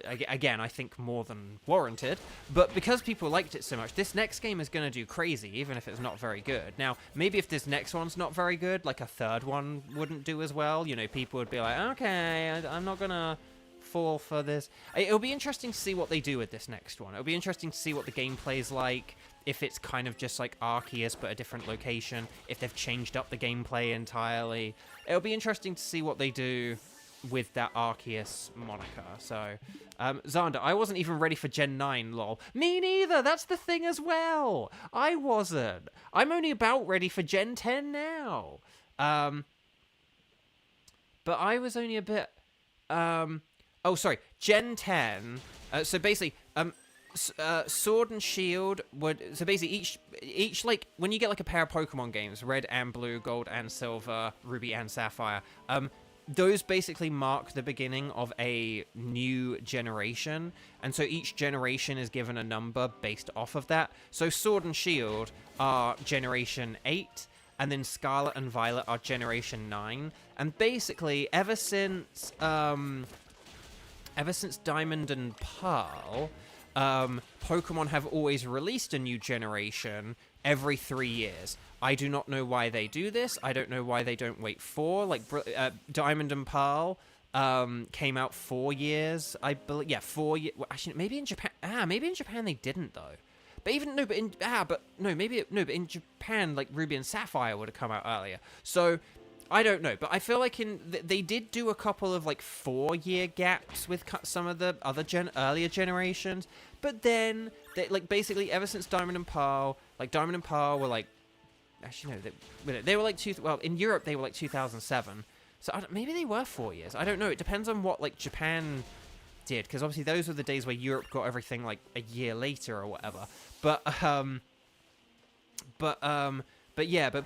again, I think more than warranted, but because people liked it so much, this next game is going to do crazy, even if it's not very good. Now, maybe if this next one's not very good, like a third one wouldn't do as well, people would be like, okay, I'm not going to fall for this. It'll be interesting to see what they do with this next one. It'll be interesting to see what the gameplay's like, if it's kind of just like Arceus but a different location, if they've changed up the gameplay entirely. It'll be interesting to see what they do with that Arceus moniker. So, Xander, I wasn't even ready for Gen 9, lol. Me neither, that's the thing as well. I wasn't. I'm only about ready for Gen 10 now. But I was only a bit, oh, sorry, Gen 10, so basically, Sword and Shield would, so basically each like, when you get like a pair of Pokemon games, Red and Blue, Gold and Silver, Ruby and Sapphire, those basically mark the beginning of a new generation, and so each generation is given a number based off of that. So Sword and Shield are Generation 8, and then Scarlet and Violet are Generation 9, and basically ever since Diamond and Pearl, Pokemon have always released a new generation every 3 years. I do not know why they do this. I don't know why they don't wait 4. Like, Diamond and Pearl came out 4 years, I believe. Yeah, 4 years. Well, actually, maybe in Japan. Maybe in Japan they didn't though. But in Japan, like Ruby and Sapphire would have come out earlier. So I don't know, but I feel like they did do a couple of like 4-year gaps with some of the other earlier generations, but then they, like, basically ever since Diamond and Pearl, like Diamond and Pearl were like, actually no, they were like in Europe they were like 2007, so maybe they were 4 years. I don't know. It depends on what like Japan did, because obviously those were the days where Europe got everything like a year later or whatever. But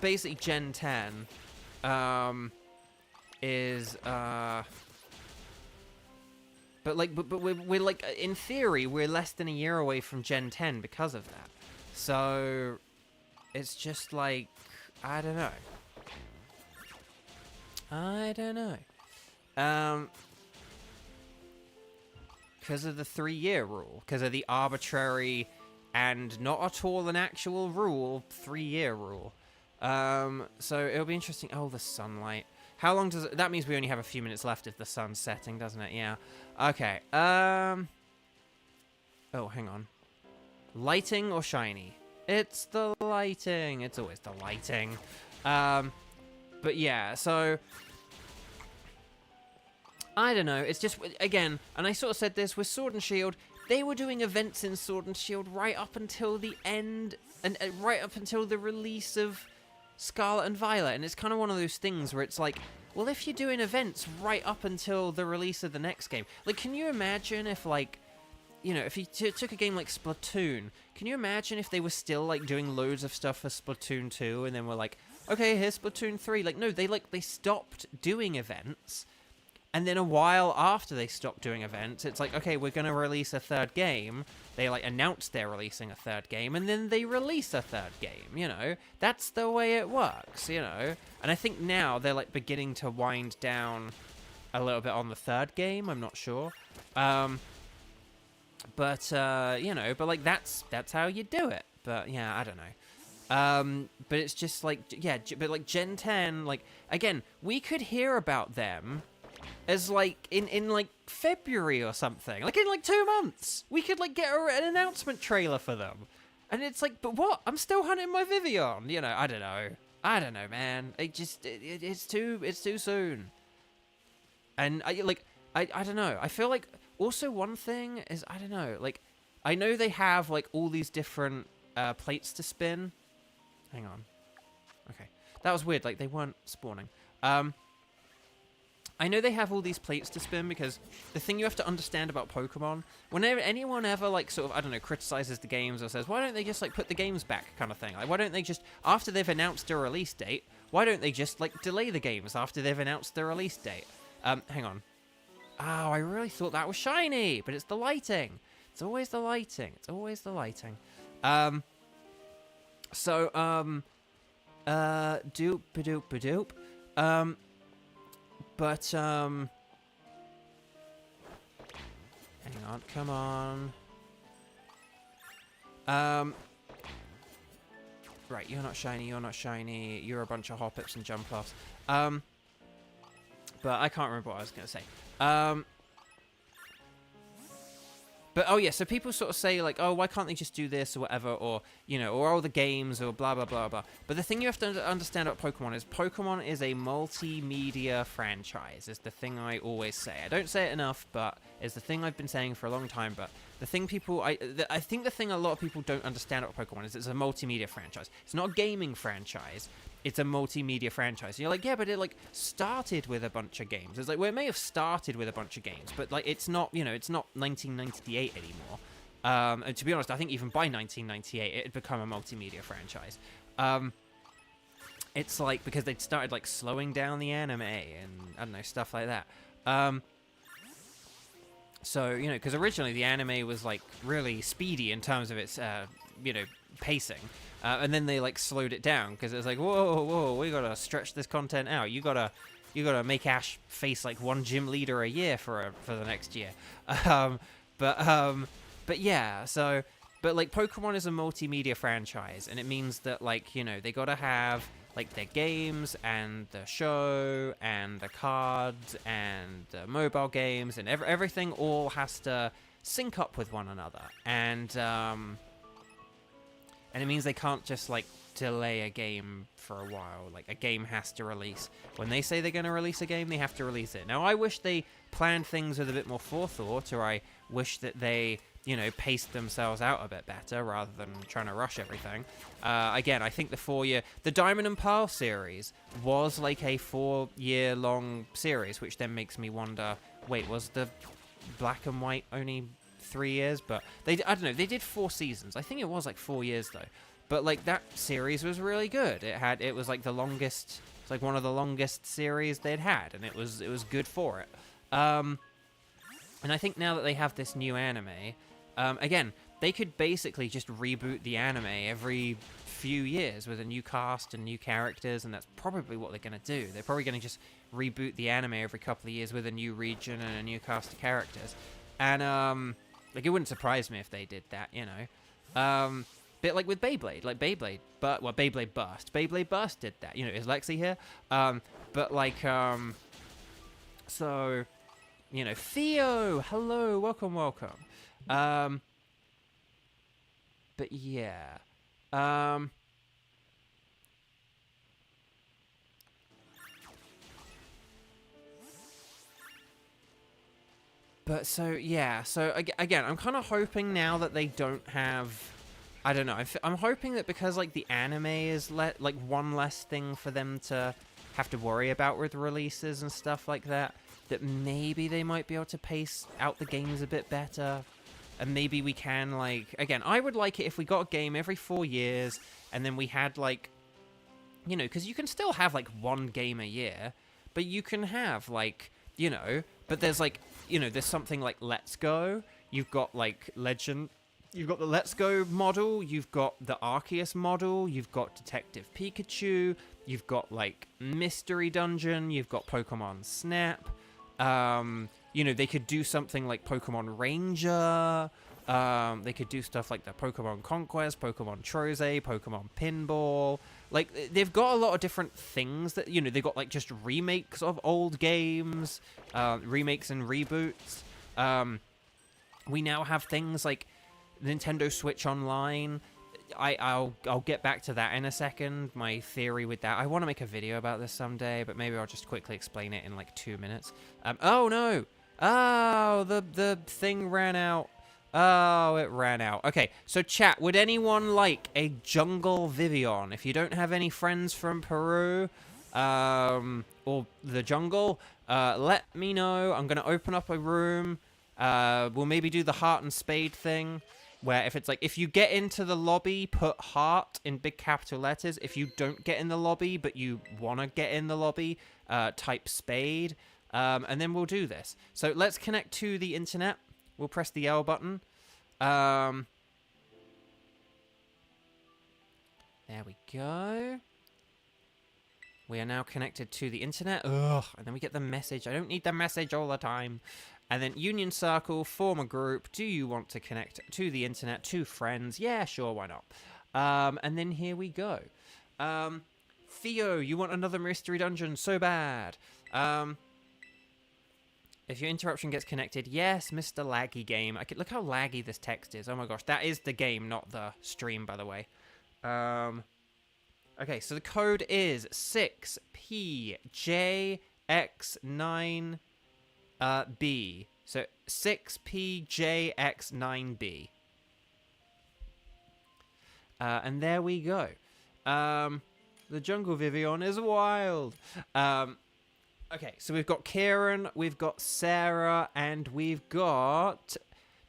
basically Gen 10 is but we're like, in theory we're less than a year away from Gen 10 because of that. So it's just like, I don't know. Because of the 3-year rule, because of the arbitrary and not at all an actual rule 3-year rule. So it'll be interesting. Oh, the sunlight. How long does it... That means we only have a few minutes left if the sun's setting, doesn't it? Yeah. Okay. Oh, hang on. Lighting or shiny? It's the lighting. It's always the lighting. But yeah, so... I don't know. It's just, again, and I sort of said this with Sword and Shield, they were doing events in Sword and Shield right up until the end, and right up until the release of Scarlet and Violet, and it's kind of one of those things where it's like, well, if you're doing events right up until the release of the next game, like, can you imagine if, like, if you took a game like Splatoon, can you imagine if they were still, like, doing loads of stuff for Splatoon 2, and then we're like, okay, here's Splatoon 3, like, no, they stopped doing events And then a while after they stopped doing events, it's like, okay, we're going to release a third game. They, like, announce they're releasing a third game, and then they release a third game, you know? That's the way it works, you know? And I think now they're, like, beginning to wind down a little bit on the third game. I'm not sure. But, you know, but, like, that's how you do it. But, yeah, I don't know. But it's just, like, yeah, but, like, Gen 10, like, again, we could hear about them as, like, in like, February or something. Like, in, like, 2 months. We could, like, get an announcement trailer for them. And it's like, but what? I'm still hunting my Vivillon. You know, I don't know. I don't know, man. It's too soon. And, I don't know. I feel like, also one thing is, I don't know, like, I know they have, like, all these different plates to spin. Hang on. Okay. That was weird. Like, they weren't spawning. I know they have all these plates to spin because the thing you have to understand about Pokemon, whenever anyone ever, like, sort of, I don't know, criticizes the games or says, why don't they just, like, put the games back kind of thing? Like, why don't they just, after they've announced a release date, why don't they just, like, delay the games after they've announced the release date? Hang on. Oh, I really thought that was shiny, but it's the lighting. It's always the lighting. It's always the lighting. Doop-a-doop-a-doop. But, hang on, come on. Right, you're not shiny, you're a bunch of hop-ups and jump-offs. But I can't remember what I was going to say. But, oh yeah, so people sort of say, like, oh, why can't they just do this or whatever, or, you know, or all the games, or blah, blah, blah, blah. But the thing you have to understand about Pokemon is a multimedia franchise, is the thing I always say. I don't say it enough, but it's the thing I've been saying for a long time, but the thing I think the thing a lot of people don't understand about Pokemon is it's a multimedia franchise. It's not a gaming franchise. It's a multimedia franchise. And you're like, yeah, but it, like, started with a bunch of games. It's like, well, it may have started with a bunch of games, but, like, it's not, you know, it's not 1998 anymore. And to be honest, I think even by 1998, it had become a multimedia franchise. It's, like, because they'd started, like, slowing down the anime and, I don't know, stuff like that. So, you know, because originally the anime was, like, really speedy in terms of its, you know, pacing. And then they, like, slowed it down because it was like, whoa, we gotta stretch this content out. You gotta make Ash face, like, one gym leader a year for the next year. But yeah, so, but, like, Pokemon is a multimedia franchise, and it means that, like, you know, they gotta have, like, their games and the show and the cards and the mobile games and everything all has to sync up with one another. And it means they can't just, like, delay a game for a while. Like, a game has to release. When they say they're going to release a game, they have to release it. Now, I wish they planned things with a bit more forethought, or I wish that they, you know, paced themselves out a bit better rather than trying to rush everything. Again, I think the Diamond and Pearl series was, like, a 4-year-long series, which then makes me wonder, wait, was the Black and White only 3 years? But I don't know, they did 4 seasons. I think it was like 4 years though. But, like, that series was really good. It was like the longest, it's like one of the longest series they'd had, and it was good for it. And I think now that they have this new anime, again, they could basically just reboot the anime every few years with a new cast and new characters, and that's probably what they're going to do. They're probably going to just reboot the anime every couple of years with a new region and a new cast of characters. And, like, it wouldn't surprise me if they did that, you know. Bit like with Beyblade, Beyblade Burst. Beyblade Burst did that. You know, is Lexi here? But, like, so, you know, Theo, hello, welcome. But yeah. But so, yeah, so again, I'm kind of hoping now that they don't have, I don't know, I'm hoping that because, like, the anime is, like, one less thing for them to have to worry about with releases and stuff like that, that maybe they might be able to pace out the games a bit better, and maybe we can, like, again, I would like it if we got a game every 4 years, and then we had, like, you know, because you can still have, like, one game a year, but you can have, like, you know, but there's like, you know, there's something like Let's Go. You've got like Legend. You've got the Let's Go model. You've got the Arceus model. You've got Detective Pikachu. You've got like Mystery Dungeon. You've got Pokemon Snap. You know, they could do something like Pokemon Ranger. They could do stuff like the Pokemon Conquest, Pokemon Troze, Pokemon Pinball. Like, they've got a lot of different things that, you know, they've got like just remakes of old games, remakes and reboots. We now have things like Nintendo Switch Online. I'll get back to that in a second, my theory with that. I want to make a video about this someday, but maybe I'll just quickly explain it in like 2 minutes. Oh no! Oh, the thing ran out. Oh, it ran out. Okay, so chat, would anyone like a jungle Vivillon? If you don't have any friends from Peru, or the jungle, let me know. I'm going to open up a room. We'll maybe do the heart and spade thing, where if it's like, if you get into the lobby, put heart in big capital letters. If you don't get in the lobby, but you want to get in the lobby, type spade. And then we'll do this. So let's connect to the internet. We'll press the L button. There we go. We are now connected to the internet. Ugh, and then we get the message. I don't need the message all the time. And then Union Circle, form a group. Do you want to connect to the internet, to friends? Yeah, sure, why not? And then here we go. Theo, you want another mystery dungeon so bad. If your interruption gets connected, yes, Mr. Laggy Game. Look how laggy this text is. Oh my gosh, that is the game, not the stream, by the way. Okay, so the code is 6PJX9B. So 6PJX9B. And there we go. The Jungle Vivillon is wild. Okay, so we've got Kieran, we've got Sarah, and we've got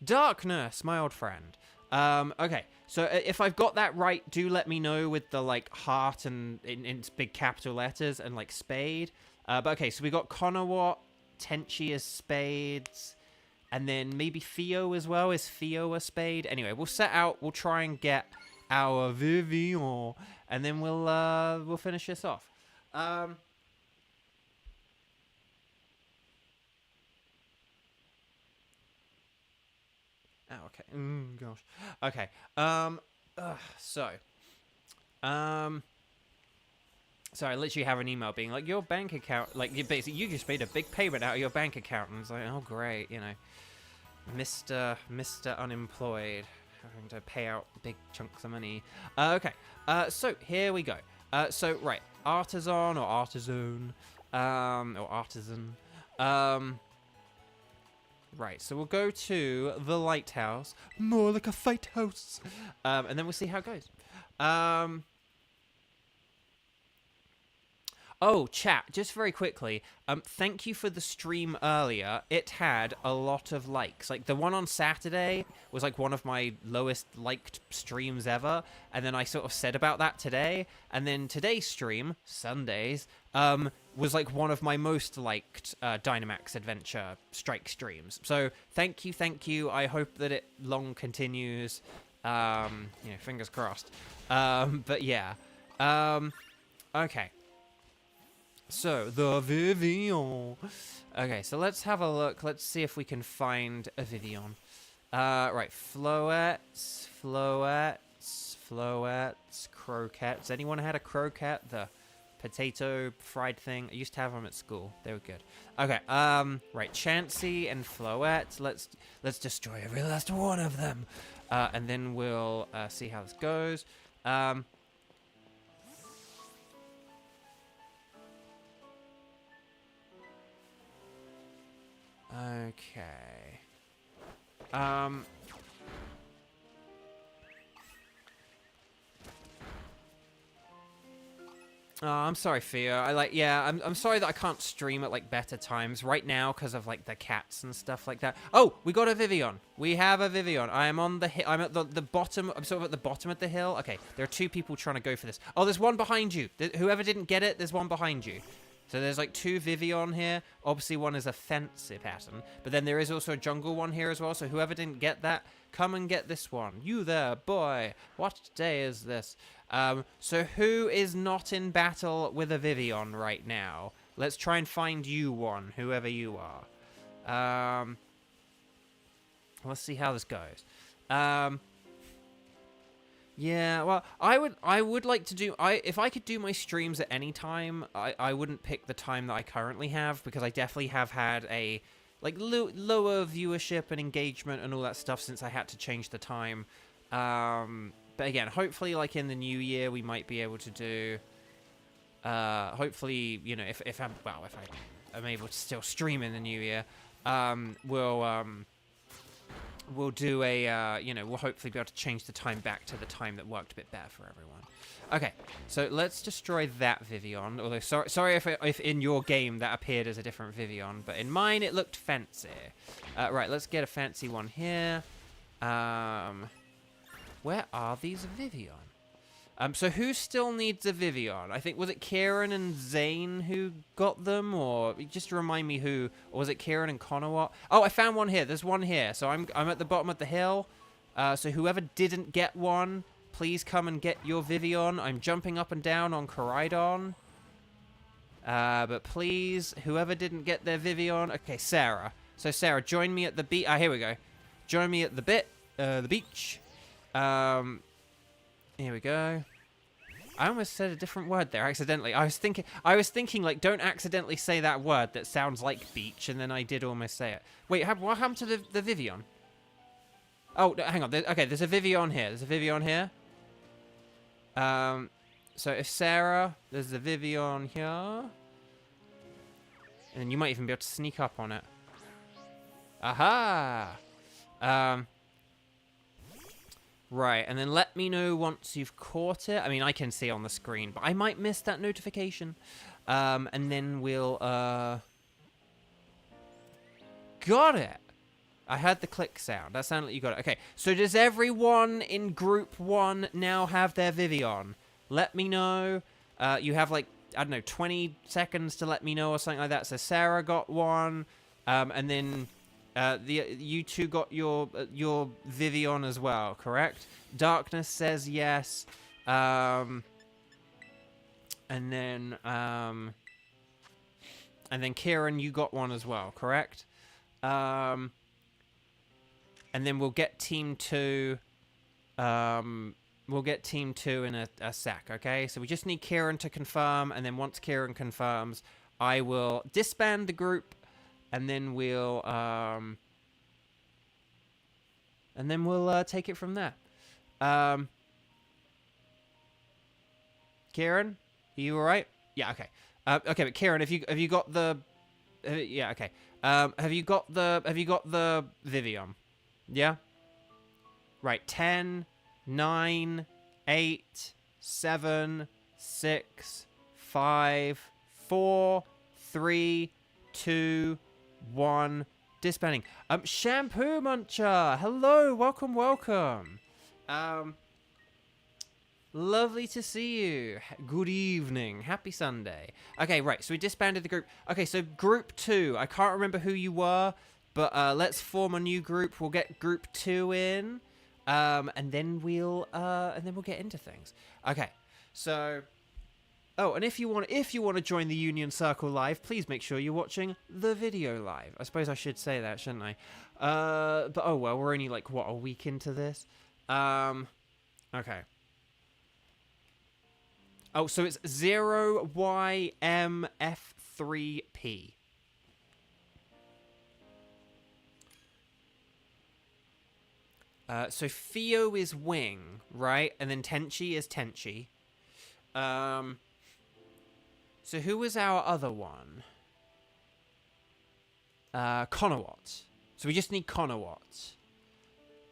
Darkness, my old friend. Okay, so if I've got that right, do let me know with the, like, heart and in big capital letters and, like, spade. But okay, so we got Conowat, Tenchi as spades, and then maybe Theo as well. Is Theo a spade? Anyway, we'll set out, we'll try and get our Vivillon, and then we'll finish this off. Oh, okay. Gosh. Okay. So I literally have an email being like, your bank account, like, you just made a big payment out of your bank account, and it's like, oh great, you know, Mr. Unemployed, having to pay out big chunks of money. Okay. So here we go. So right, artisan or artisan, or artisan. Right, so we'll go to the lighthouse. More like a fight house. And then we'll see how it goes. Oh, chat, just very quickly. Thank you for the stream earlier. It had a lot of likes. Like, the one on Saturday was, like, one of my lowest liked streams ever. And then I sort of said about that today. And then today's stream, Sundays, was, like, one of my most liked Dynamax Adventure Strike streams. So, thank you. I hope that it long continues. You know, fingers crossed. But, yeah. Okay. So, the Vivillon. Okay, so let's have a look. Let's see if we can find a Vivillon. Right, floettes, croquettes. Anyone had a croquette? The potato fried thing? I used to have them at school. They were good. Okay, right, Chansey and floette. Let's destroy every last one of them. And then we'll see how this goes. Okay. Oh, I'm sorry, Fia. I'm sorry that I can't stream at, like, better times right now because of, like, the cats and stuff like that. Oh, we got a Vivillon. We have a Vivillon. I am on the I'm at the bottom. I'm sort of at the bottom of the hill. Okay, there are two people trying to go for this. Oh, there's one behind you. Whoever didn't get it, there's one behind you. So there's like 2 Vivillon here. Obviously one is a fancy pattern, but then there is also a jungle one here as well. So whoever didn't get that, come and get this one. You there, boy. What day is this? So who is not in battle with a Vivillon right now? Let's try and find you one, whoever you are. Let's see how this goes. Yeah, well, I would like to do, if I could do my streams at any time, I wouldn't pick the time that I currently have, because I definitely have had a, like, lower viewership and engagement and all that stuff since I had to change the time. But again, hopefully, like, in the new year, we might be able to do, hopefully, you know, if I'm able to still stream in the new year, we'll do a, you know, we'll hopefully be able to change the time back to the time that worked a bit better for everyone. Okay, so let's destroy that Vivillon. Although, sorry if in your game that appeared as a different Vivillon, but in mine it looked fancy. Right, let's get a fancy one here. Where are these Vivillon? So who still needs a Vivillon? I think, was it Kieran and Zane who got them? Or just remind me who, or was it Kieran and Conowat? Oh, I found one here. There's one here. So I'm at the bottom of the hill. So whoever didn't get one, please come and get your Vivillon. I'm jumping up and down on Coridon. But please, whoever didn't get their Vivillon. Okay, Sarah. So Sarah, join me at the beach. Here we go. Join me at the beach. Here we go. I almost said a different word there accidentally. I was thinking like, don't accidentally say that word that sounds like beach, and then I did almost say it. Wait, what happened to the Vivillon? Oh, no, hang on. Okay, there's a Vivillon here. There's a Vivillon here. So if Sarah, there's the Vivillon here. And then you might even be able to sneak up on it. Aha! Right, and then let me know once you've caught it. I mean, I can see on the screen, but I might miss that notification. And then we'll, got it! I heard the click sound. That sounded like you got it. Okay, so does everyone in Group 1 now have their Vivillon? Let me know. You have, like, I don't know, 20 seconds to let me know or something like that. So Sarah got one, and then... you two got your Vivillon as well, correct? Darkness says yes. And then Kieran, you got one as well, correct? And then we'll get team 2. We'll get team 2 in a sec, okay? So we just need Kieran to confirm, and then once Kieran confirms, I will disband the group. And then we'll take it from there. Kieran, are you all right? Yeah, okay. Okay, but Kieran, have you got the? Yeah, okay. Have you got the Vivillon? Yeah. Right. 10, 9, 8, 7, 6, 5, 4, 3, 2. 1 disbanding. Shampoo Muncher, hello, welcome. Lovely to see you. Good evening. Happy Sunday. Okay, right. So we disbanded the group. Okay, so group 2. I can't remember who you were, but let's form a new group. We'll get group 2 in, and then we'll get into things. Okay, so. Oh, and if you want to join the Union Circle live, please make sure you're watching the video live. I suppose I should say that, shouldn't I? But oh well, we're only like what, a week into this. Okay. Oh, so it's 0YMF3P. So Theo is Wing, right? And then Tenchi is Tenchi. So who was our other one? Conowat. So we just need Conowat.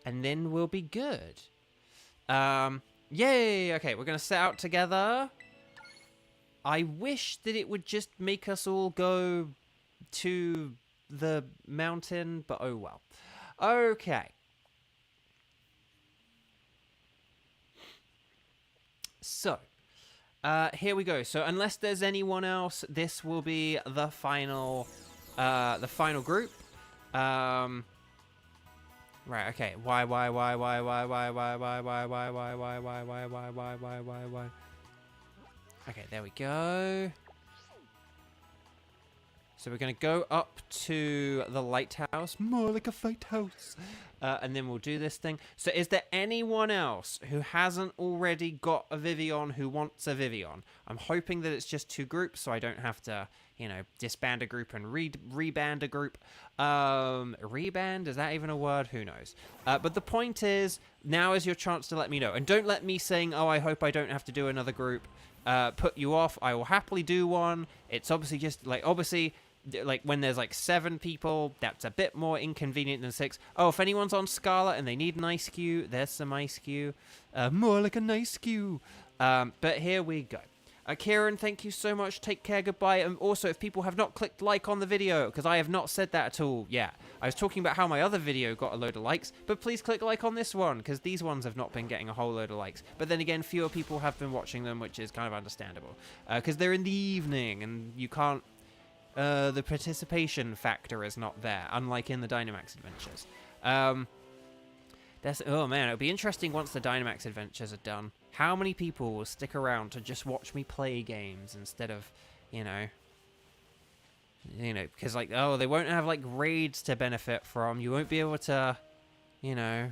And then we'll be good. Yay! Okay, we're going to set out together. I wish that it would just make us all go to the mountain, but oh well. Okay. So, Here we go. So unless there's anyone else, this will be the final group. Right. Okay. Why? Okay. There we go. So we're going to go up to the lighthouse, more like a fight house, and then we'll do this thing. So is there anyone else who hasn't already got a Vivillon who wants a Vivillon? I'm hoping that it's just 2 groups, so I don't have to, you know, disband a group and reband a group. Reband, is that even a word? Who knows? But the point is, now is your chance to let me know. And don't let me saying, oh, I hope I don't have to do another group, put you off. I will happily do one. It's obviously just, like, like when there's like 7 people, that's a bit more inconvenient than 6. Oh, if anyone's on Scarlet and they need an ice cue, there's some ice cue. More like a nice cue. But here we go. Kieran, thank you so much. Take care. Goodbye. And also, if people have not clicked like on the video, because I have not said that at all yet. I was talking about how my other video got a load of likes, but please click like on this one, because these ones have not been getting a whole load of likes. But then again, fewer people have been watching them, which is kind of understandable. Because they're in the evening, and you can't... the participation factor is not there, unlike in the Dynamax Adventures. Oh man, it'll be interesting once the Dynamax Adventures are done. How many people will stick around to just watch me play games instead of, you know, because like, oh, they won't have like raids to benefit from. You won't be able to, you know,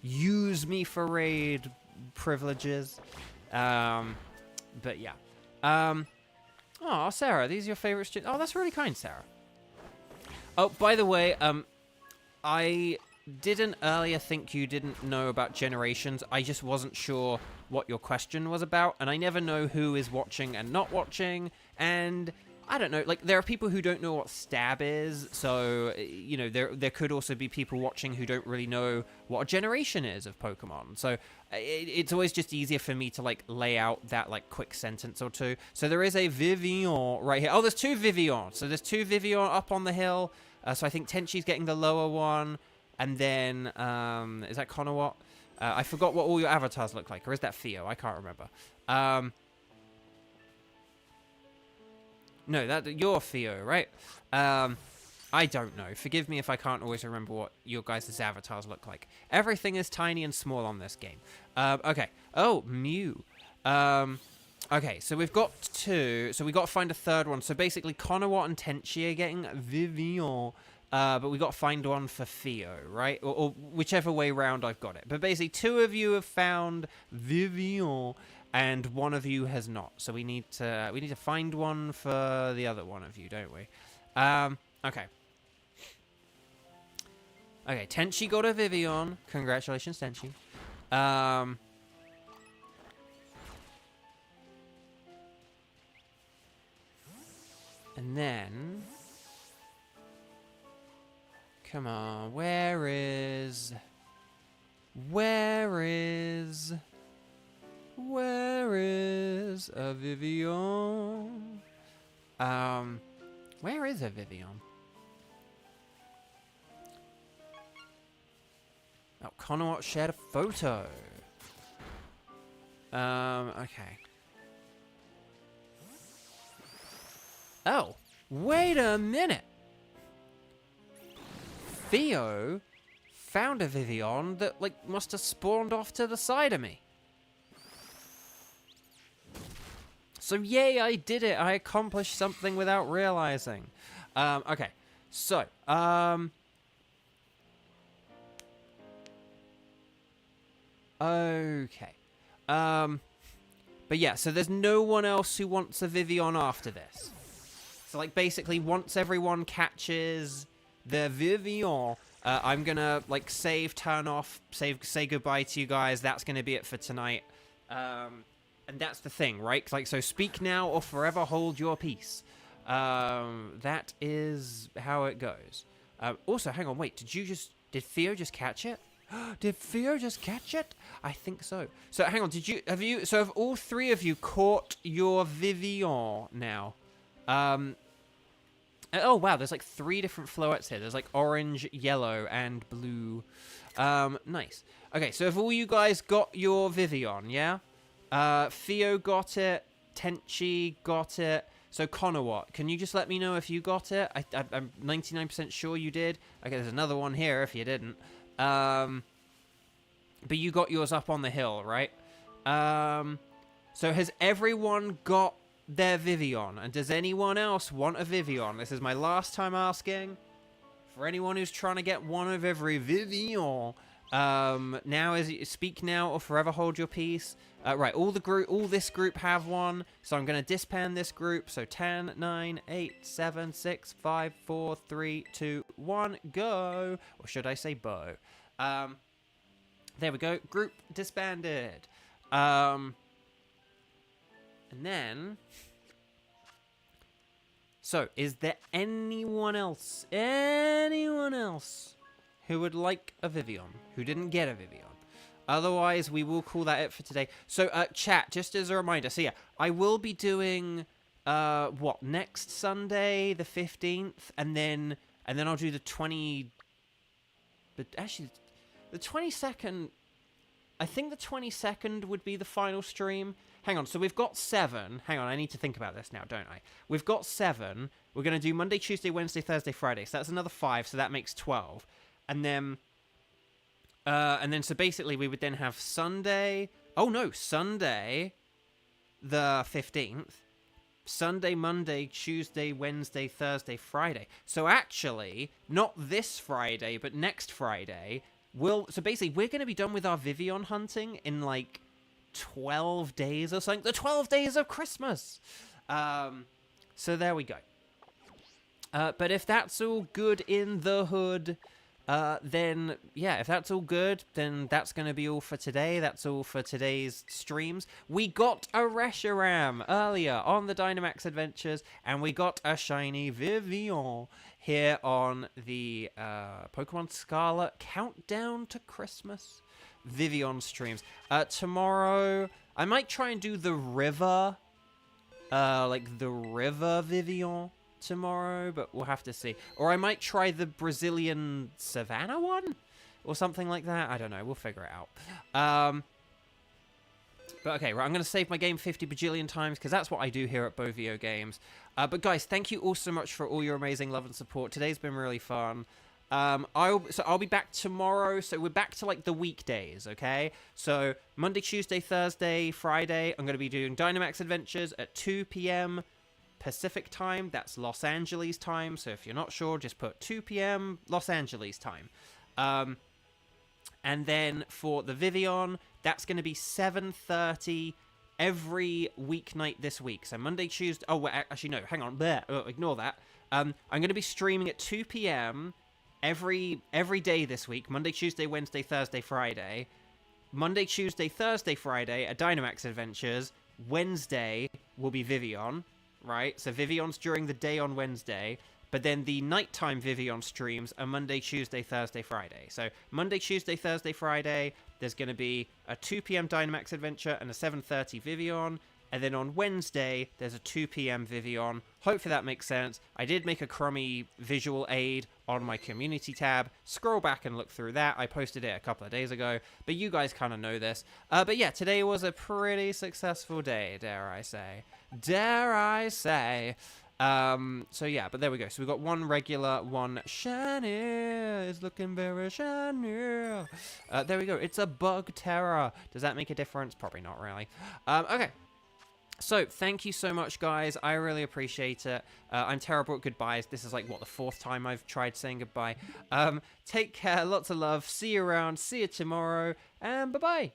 use me for raid privileges. But yeah. Oh, Sarah, these are your favorite students. Oh, that's really kind, Sarah. Oh, by the way, I didn't earlier think you didn't know about generations. I just wasn't sure what your question was about, and I never know who is watching and not watching, and I don't know, like, there are people who don't know what stab is, so, you know, there could also be people watching who don't really know what a generation is of Pokemon, so it's always just easier for me to, like, lay out that, like, quick sentence or two. So there is a Vivillon right here. Oh, there's 2 Vivillons. So there's 2 Vivillon up on the hill, so I think Tenchi's getting the lower one, and then, is that Conowat? I forgot what all your avatars look like, or is that Theo? I can't remember. No, you're Theo, right? I don't know. Forgive me if I can't always remember what your guys' avatars look like. Everything is tiny and small on this game. Okay. Oh, Mew. Okay, so we've got 2. So we got to find a third one. So basically, Conowat and Tenchi are getting Vivillon. But we got to find one for Theo, right? Or whichever way round I've got it. But basically, 2 of you have found Vivillon, and 1 of you has not. So we need to find one for the other one of you, don't we? Okay. Okay, Tenchi got a Vivillon. Congratulations, Tenchi. And then... Come on, where is a Vivillon? Where is a Vivillon? Oh, Conowat shared a photo. Okay. Oh, wait a minute. Theo found a Vivillon that, like, must have spawned off to the side of me. So, yay, I did it. I accomplished something without realizing. Okay. So, okay. But yeah, so there's no one else who wants a Vivillon after this. So, like, basically, once everyone catches the Vivillon, I'm gonna, like, save, turn off, say goodbye to you guys. That's gonna be it for tonight. And that's the thing, right? Like, so speak now or forever hold your peace. That is how it goes. Also, hang on, wait, did Theo just catch it? Did Theo just catch it? I think so. So, hang on, have all 3 of you caught your Vivillon now? Oh, wow, there's like 3 different floettes here. There's like orange, yellow, and blue. Nice. Okay, so have all you guys got your Vivillon, yeah? Theo got it. Tenchi got it. So Connor, what? Can you just let me know if you got it? I'm 99% sure you did. Okay, there's another one here if you didn't. But you got yours up on the hill, right? So has everyone got their Vivillon? And does anyone else want a Vivillon? This is my last time asking. For anyone who's trying to get one of every Vivillon. Now is speak now or forever hold your peace. Right, all this group have one. So I'm going to disband this group. So 10, 9, 8, 7, 6, 5, 4, 3, 2, 1, go. Or should I say Beau? There we go. Group disbanded. And then... So, is there anyone else who would like a Vivillon, who didn't get a Vivillon? Otherwise, we will call that it for today. So, chat, just as a reminder. So, yeah, I will be doing, next Sunday, the 15th, and then I'll do the 20... But actually, the 22nd... I think the 22nd would be the final stream. Hang on, so we've got 7. Hang on, I need to think about this now, don't I? We've got 7. We're going to do Monday, Tuesday, Wednesday, Thursday, Friday. So that's another 5, so that makes 12. And then so basically we would then have Sunday... Oh, no, Sunday the 15th. Sunday, Monday, Tuesday, Wednesday, Thursday, Friday. So actually, not this Friday, but next Friday... So basically, we're going to be done with our Vivillon hunting in, 12 days or something. The 12 days of Christmas! So there we go. But if that's all good in the hood, then, yeah, if that's all good, then that's going to be all for today. That's all for today's streams. We got a Reshiram earlier on the Dynamax Adventures, and we got a shiny Vivillon here on the Pokemon Scarlet Countdown to Christmas Vivillon streams. Tomorrow, I might try and do the river, the river Vivillon tomorrow, but we'll have to see. Or I might try the Brazilian Savannah one, or something like that. I don't know. We'll figure it out. But okay, right, I'm going to save my game 50 bajillion times, because that's what I do here at Beau Video Games. But guys, thank you all so much for all your amazing love and support. Today's been really fun. I'll be back tomorrow, so we're back to, the weekdays, okay? So, Monday, Tuesday, Thursday, Friday, I'm going to be doing Dynamax Adventures at 2 p.m. Pacific time. That's Los Angeles time, so if you're not sure, just put 2 p.m. Los Angeles time. And then for the Vivillon, that's going to be 7:30 every weeknight this week. So Monday, Tuesday... Oh, wait, actually, no, hang on. Ignore that. I'm going to be streaming at 2 p.m. every day this week. Monday, Tuesday, Wednesday, Thursday, Friday. Monday, Tuesday, Thursday, Friday are Dynamax Adventures. Wednesday will be Vivillon, right? So Vivillon's during the day on Wednesday. But then the nighttime Vivillon streams are Monday, Tuesday, Thursday, Friday. So Monday, Tuesday, Thursday, Friday, there's going to be a 2 p.m. Dynamax Adventure and a 7:30 Vivillon. And then on Wednesday, there's a 2 p.m. Vivillon. Hopefully that makes sense. I did make a crummy visual aid on my community tab. Scroll back and look through that. I posted it a couple of days ago. But you guys kind of know this. But yeah, today was a pretty successful day, dare I say. Dare I say. So yeah, but there we go. So we've got one regular, one shiny. It's looking very shiny. There we go. It's a bug terror. Does that make a difference? Probably not really. Okay. So, thank you so much, guys. I really appreciate it. I'm terrible at goodbyes. This is the 4th time I've tried saying goodbye. Take care. Lots of love. See you around. See you tomorrow. And bye-bye.